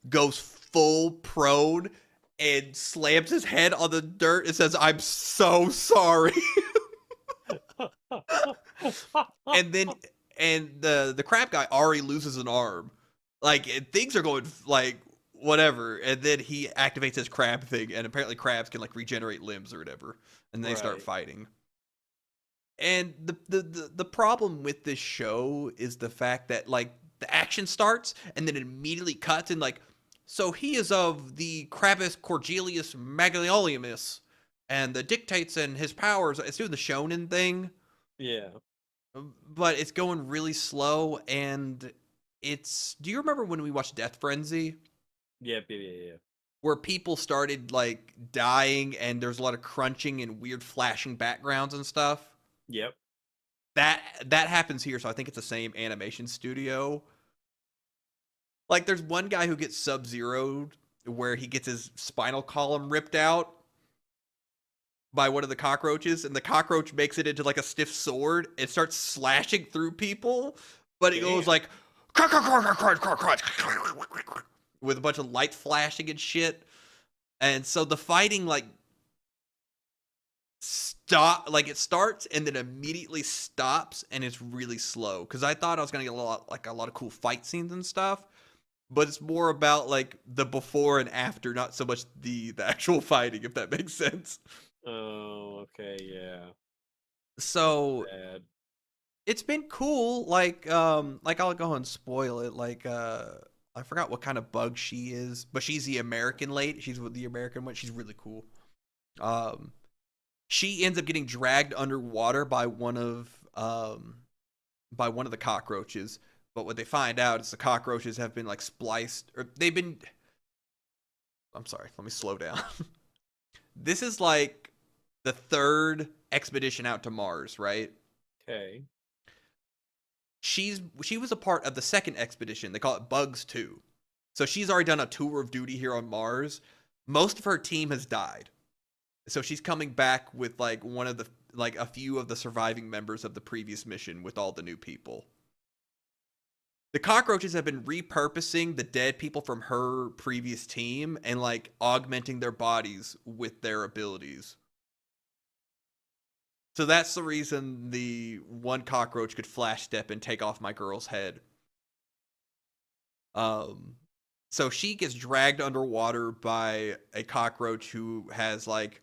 goes full prone and slams his head on the dirt and says, I'm so sorry. And the crab guy already loses an arm. Like, things are going like whatever, and then he activates his crab thing, and apparently crabs can like regenerate limbs or whatever, and they start fighting. And the problem with this show is the fact that like the action starts and then it immediately cuts, and like, so he is of the Crabus Corgelius Magliolimus, and the dictates and his powers. It's doing the shonen thing. Yeah. But it's going really slow, and it's... Do you remember when we watched Death Frenzy? Yeah. Where people started, like, dying, and there's a lot of crunching and weird flashing backgrounds and stuff? Yep. That happens here, so I think it's the same animation studio. Like, there's one guy who gets Sub-Zero'd, where he gets his spinal column ripped out by one of the cockroaches, and the cockroach makes it into like a stiff sword. It starts slashing through people, but it goes like with a bunch of light flashing and shit. And so the fighting like it starts and then immediately stops, and it's really slow. Because I thought I was gonna get a lot of cool fight scenes and stuff, but it's more about like the before and after, not so much the actual fighting, if that makes sense. Oh, okay, yeah. So Bad. it's been cool. Like I'll go ahead and spoil it. I forgot what kind of bug she is, but she's the American lady. She's with the American one. She's really cool. Um, she ends up getting dragged underwater by one of the cockroaches. But what they find out is the cockroaches have been like spliced, or they've been. I'm sorry. Let me slow down. This is like the third expedition out to Mars, right? Okay. She was a part of the second expedition. They call it Bugs 2. So she's already done a tour of duty here on Mars. Most of her team has died. So she's coming back with like a few of the surviving members of the previous mission with all the new people. The cockroaches have been repurposing the dead people from her previous team and like augmenting their bodies with their abilities. So that's the reason the one cockroach could flash step and take off my girl's head. So she gets dragged underwater by a cockroach who has like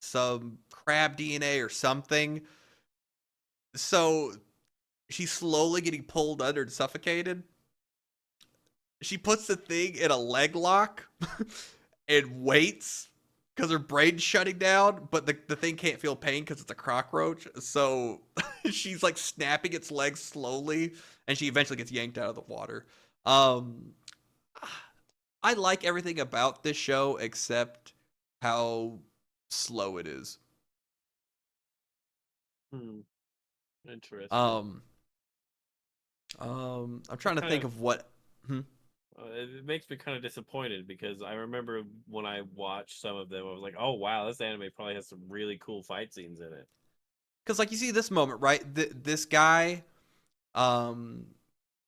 some crab DNA or something. So she's slowly getting pulled under and suffocated. She puts the thing in a leg lock and waits because her brain's shutting down, but the thing can't feel pain because it's a cockroach. So she's like snapping its legs slowly, and she eventually gets yanked out of the water. I like everything about this show except how slow it is. Interesting. I'm trying to think of what. It makes me kind of disappointed because I remember when I watched some of them, I was like, "Oh wow, this anime probably has some really cool fight scenes in it." Because like you see this moment, right? This guy,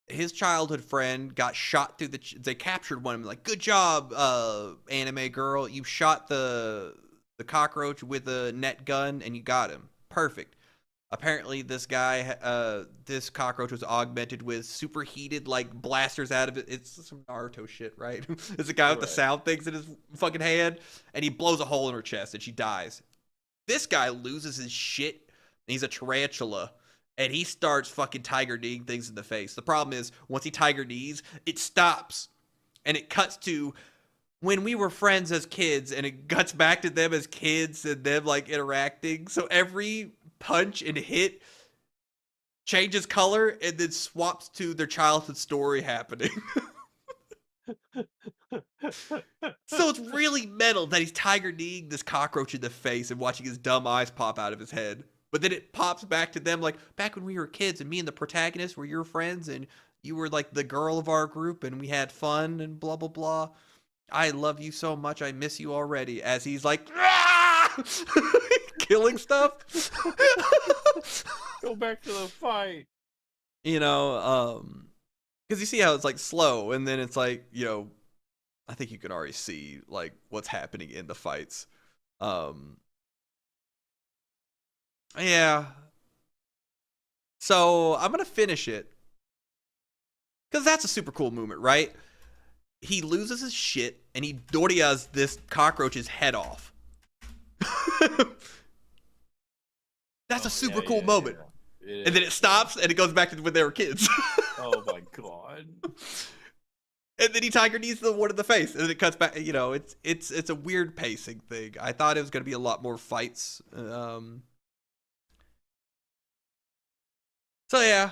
his childhood friend got shot through they captured one of them, like, good job, anime girl, you shot the cockroach with a net gun and you got him, perfect. Apparently this this cockroach was augmented with superheated like blasters out of it. It's some Naruto shit, right? It's a guy with the sound things in his fucking hand, and he blows a hole in her chest and she dies. This guy loses his shit, and he's a tarantula, and he starts fucking tiger kneeing things in the face. The problem is, once he tiger knees, it stops, and it cuts to when we were friends as kids, and it cuts back to them as kids and them like interacting. So every punch and hit changes color and then swaps to their childhood story happening. So it's really metal that he's tiger kneeing this cockroach in the face and watching his dumb eyes pop out of his head. But then it pops back to them like, back when we were kids and me and the protagonist were your friends and you were like the girl of our group and we had fun and blah, blah, blah. I love you so much. I miss you already. As he's like, killing stuff. Go back to the fight. You know, because you see how it's like slow and then it's like, you know, I think you can already see like what's happening in the fights. Yeah. So I'm gonna finish it because that's a super cool moment, right? He loses his shit and he Doria's this cockroach's head off. That's a super cool moment. And then it stops and it goes back to when they were kids. Oh my god. And then he tiger knees the one in the face, and then it cuts back. You know, it's a weird pacing thing. I thought it was going to be a lot more fights. So yeah,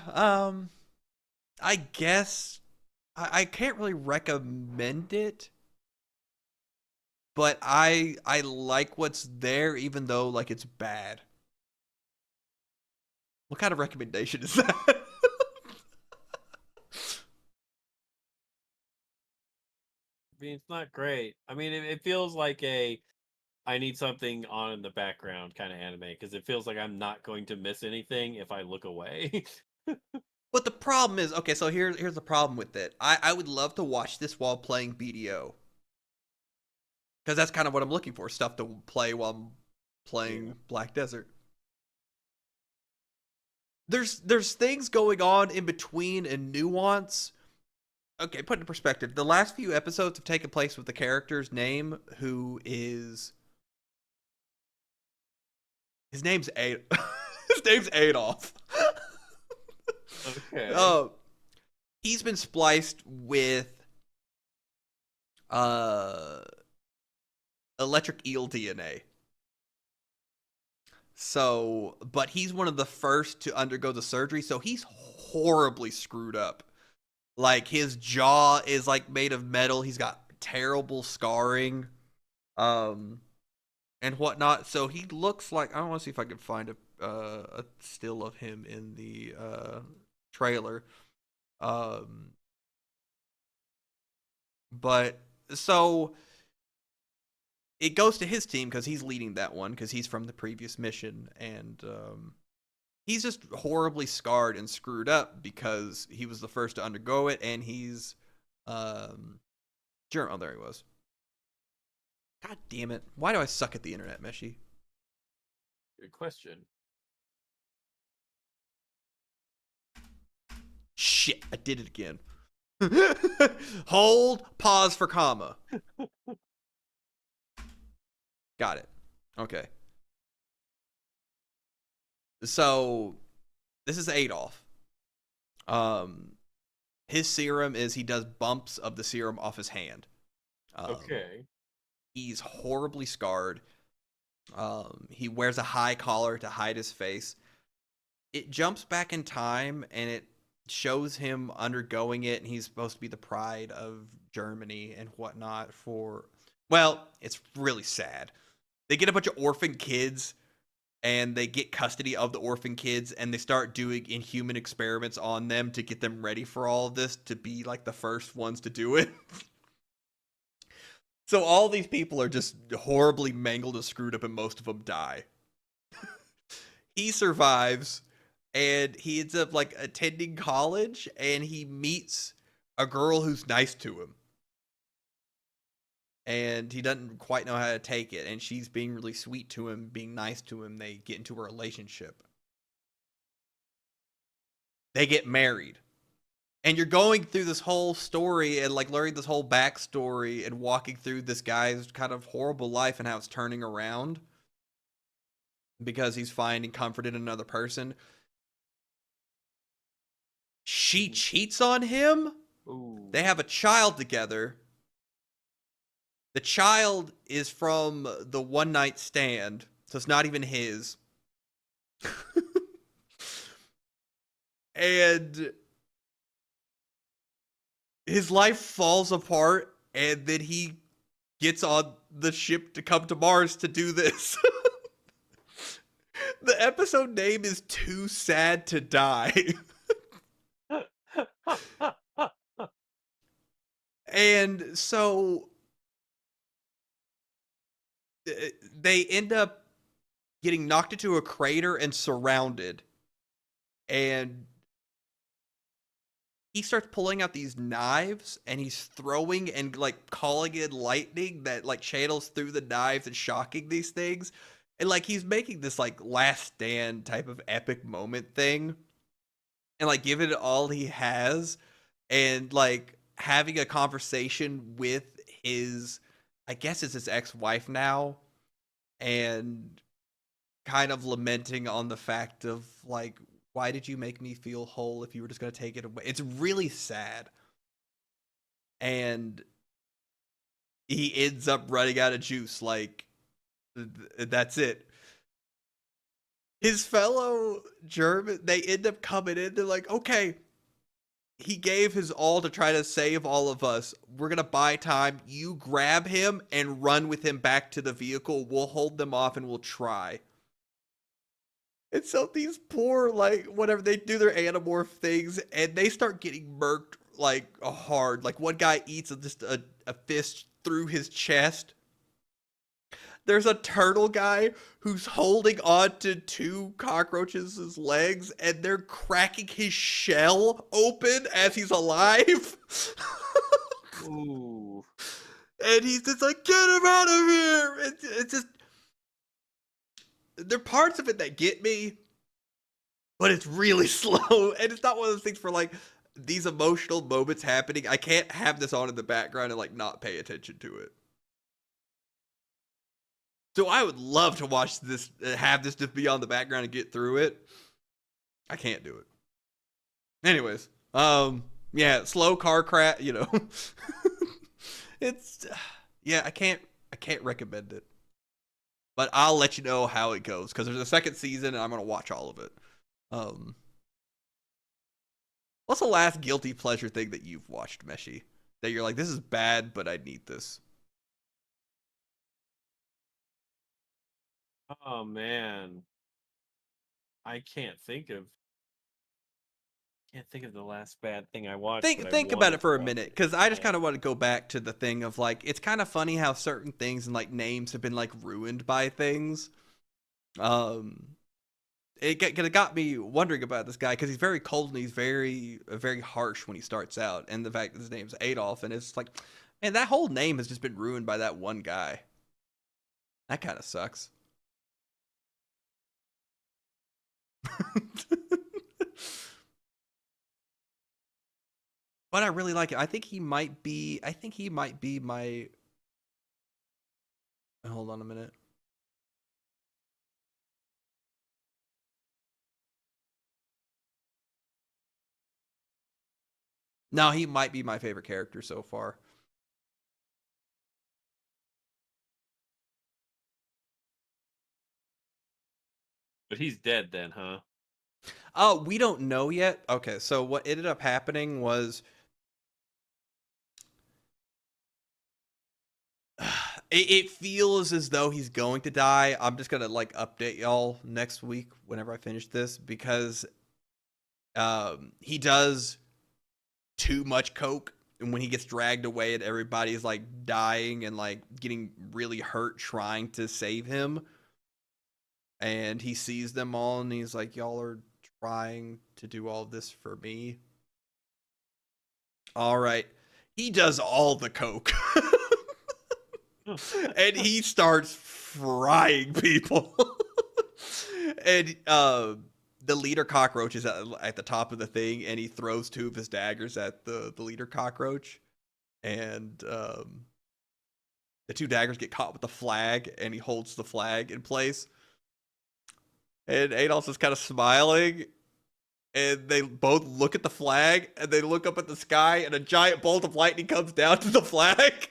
I guess I can't really recommend it, but I like what's there, even though like it's bad. What kind of recommendation is that? I mean, it's not great. I mean, it feels like I need something on in the background kind of anime because it feels like I'm not going to miss anything if I look away. But the problem is, okay, so here's the problem with it. I would love to watch this while playing BDO. Because that's kind of what I'm looking for, stuff to play while I'm playing Black Desert. There's things going on in between and nuance. Okay, put in perspective. The last few episodes have taken place with the character's name, who is his name's his name's Adolf. Okay. He's been spliced with electric eel DNA. So, but he's one of the first to undergo the surgery, so he's horribly screwed up. Like, his jaw is like made of metal. He's got terrible scarring, and whatnot. So he looks like, I want to see if I can find a still of him in the trailer. But so it goes to his team because he's leading that one because he's from the previous mission, and he's just horribly scarred and screwed up because he was the first to undergo it, and he's German. Oh, there he was. God damn it! Why do I suck at the internet, Meshi? Good question. Shit! I did it again. Hold. Pause for comma. Got it. Okay. So this is Adolf. His serum is he does bumps of the serum off his hand. Okay. He's horribly scarred. He wears a high collar to hide his face. It jumps back in time and it shows him undergoing it, and he's supposed to be the pride of Germany and whatnot for, well, it's really sad. They get a bunch of orphan kids and they get custody of the orphan kids and they start doing inhuman experiments on them to get them ready for all of this, to be like the first ones to do it. So all these people are just horribly mangled and screwed up, and most of them die. He survives, and he ends up like attending college, and he meets a girl who's nice to him. And he doesn't quite know how to take it, and she's being really sweet to him, being nice to him. They get into a relationship. They get married. And you're going through this whole story and like learning this whole backstory and walking through this guy's kind of horrible life and how it's turning around because he's finding comfort in another person. She cheats on him. Ooh. They have a child together. The child is from the one night stand, so it's not even his. And his life falls apart, and then he gets on the ship to come to Mars to do this. The episode name is Too Sad to Die. And so they end up getting knocked into a crater and surrounded. And he starts pulling out these knives and he's throwing and like calling in lightning that like channels through the knives and shocking these things. And like he's making this like last stand type of epic moment thing. And like giving it all he has, and like having a conversation with his, I guess it's his ex-wife now, and kind of lamenting on the fact of like, why did you make me feel whole if you were just going to take it away? It's really sad. And he ends up running out of juice. Like, that's it. His fellow German, they end up coming in. They're like, okay, he gave his all to try to save all of us. We're going to buy time. You grab him and run with him back to the vehicle. We'll hold them off and we'll try. And so these poor, like, whatever, they do their Animorph things, and they start getting murked, like, hard. Like, one guy eats just a fist through his chest. There's a turtle guy who's holding on to two cockroaches' legs, and they're cracking his shell open as he's alive. Ooh. And he's just like, get him out of here! It's just... there are parts of it that get me, but it's really slow, and it's not one of those things for like these emotional moments happening. I can't have this on in the background and like not pay attention to it. So I would love to watch this, have this just be on the background and get through it. I can't do it. Anyways, yeah, slow car crash, you know. It's yeah, I can't recommend it. But I'll let you know how it goes because there's a second season and I'm gonna watch all of it. What's the last guilty pleasure thing that you've watched, Meshi? That you're like, this is bad, but I need this. Oh man, I can't think of the last bad thing I watched. Think about it for a minute, because I just kind of want to go back to the thing of like, it's kind of funny how certain things and like names have been like ruined by things. It got me wondering about this guy because he's very cold and he's very harsh when he starts out, and the fact that his name's Adolf, and it's like, man, that whole name has just been ruined by that one guy. That kind of sucks. But I really like it. I think he might be my. Hold on a minute. No, he might be my favorite character so far. But he's dead then, huh? Oh, we don't know yet. Okay, so what ended up happening was it feels as though he's going to die. I'm just gonna like update y'all next week whenever I finish this because he does too much coke, and when he gets dragged away and everybody's like dying and like getting really hurt trying to save him, and he sees them all and he's like, y'all are trying to do all this for me. All right, he does all the coke. And he starts frying people. And the leader cockroach is at the top of the thing, and he throws two of his daggers at the leader cockroach, and the two daggers get caught with the flag, and he holds the flag in place. And Adolf's just kind of smiling, and they both look at the flag, and they look up at the sky, and a giant bolt of lightning comes down to the flag.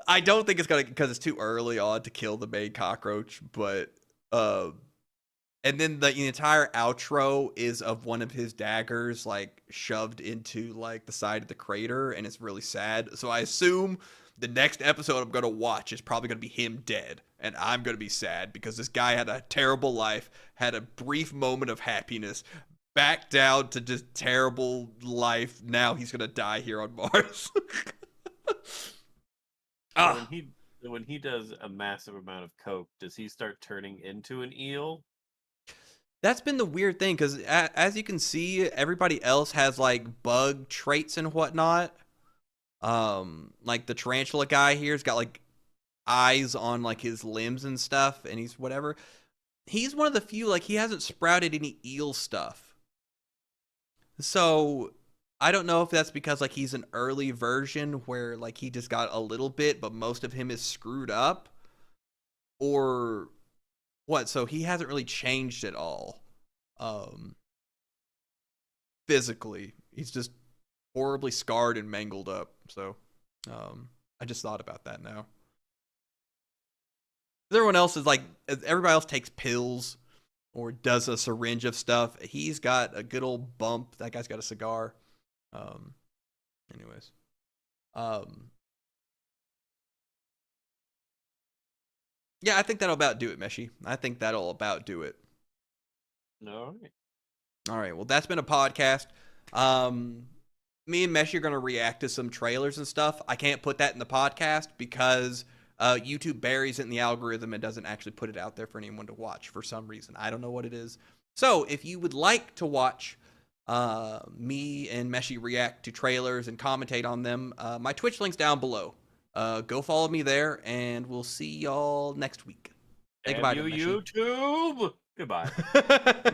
I don't think it's gonna, because it's too early on to kill the main cockroach, but and then the entire outro is of one of his daggers like shoved into like the side of the crater, and it's really sad. So I assume the next episode I'm gonna watch is probably gonna be him dead, and I'm gonna be sad because this guy had a terrible life, had a brief moment of happiness, back down to just terrible life. Now he's gonna die here on Mars. So when he does a massive amount of coke, does he start turning into an eel? That's been the weird thing, because as you can see, everybody else has like bug traits and whatnot. Like the tarantula guy here's got like eyes on like his limbs and stuff, and he's whatever. He's one of the few, like, he hasn't sprouted any eel stuff. So I don't know if that's because like he's an early version where like he just got a little bit, but most of him is screwed up, or what. So he hasn't really changed at all. Physically, he's just horribly scarred and mangled up. So I just thought about that now. Everyone else is like, everybody else takes pills or does a syringe of stuff. He's got a good old bump. That guy's got a cigar. Anyways. Yeah, I think that'll about do it, Meshi. I think that'll about do it. No. All right. Well, that's been a podcast. Me and Meshi are going to react to some trailers and stuff. I can't put that in the podcast because YouTube buries it in the algorithm and doesn't actually put it out there for anyone to watch for some reason. I don't know what it is. So if you would like to watch me and Meshi react to trailers and commentate on them, my Twitch link's down below. Go follow me there, and we'll see y'all next week. Think about Damn it, you, Michi. YouTube. Goodbye.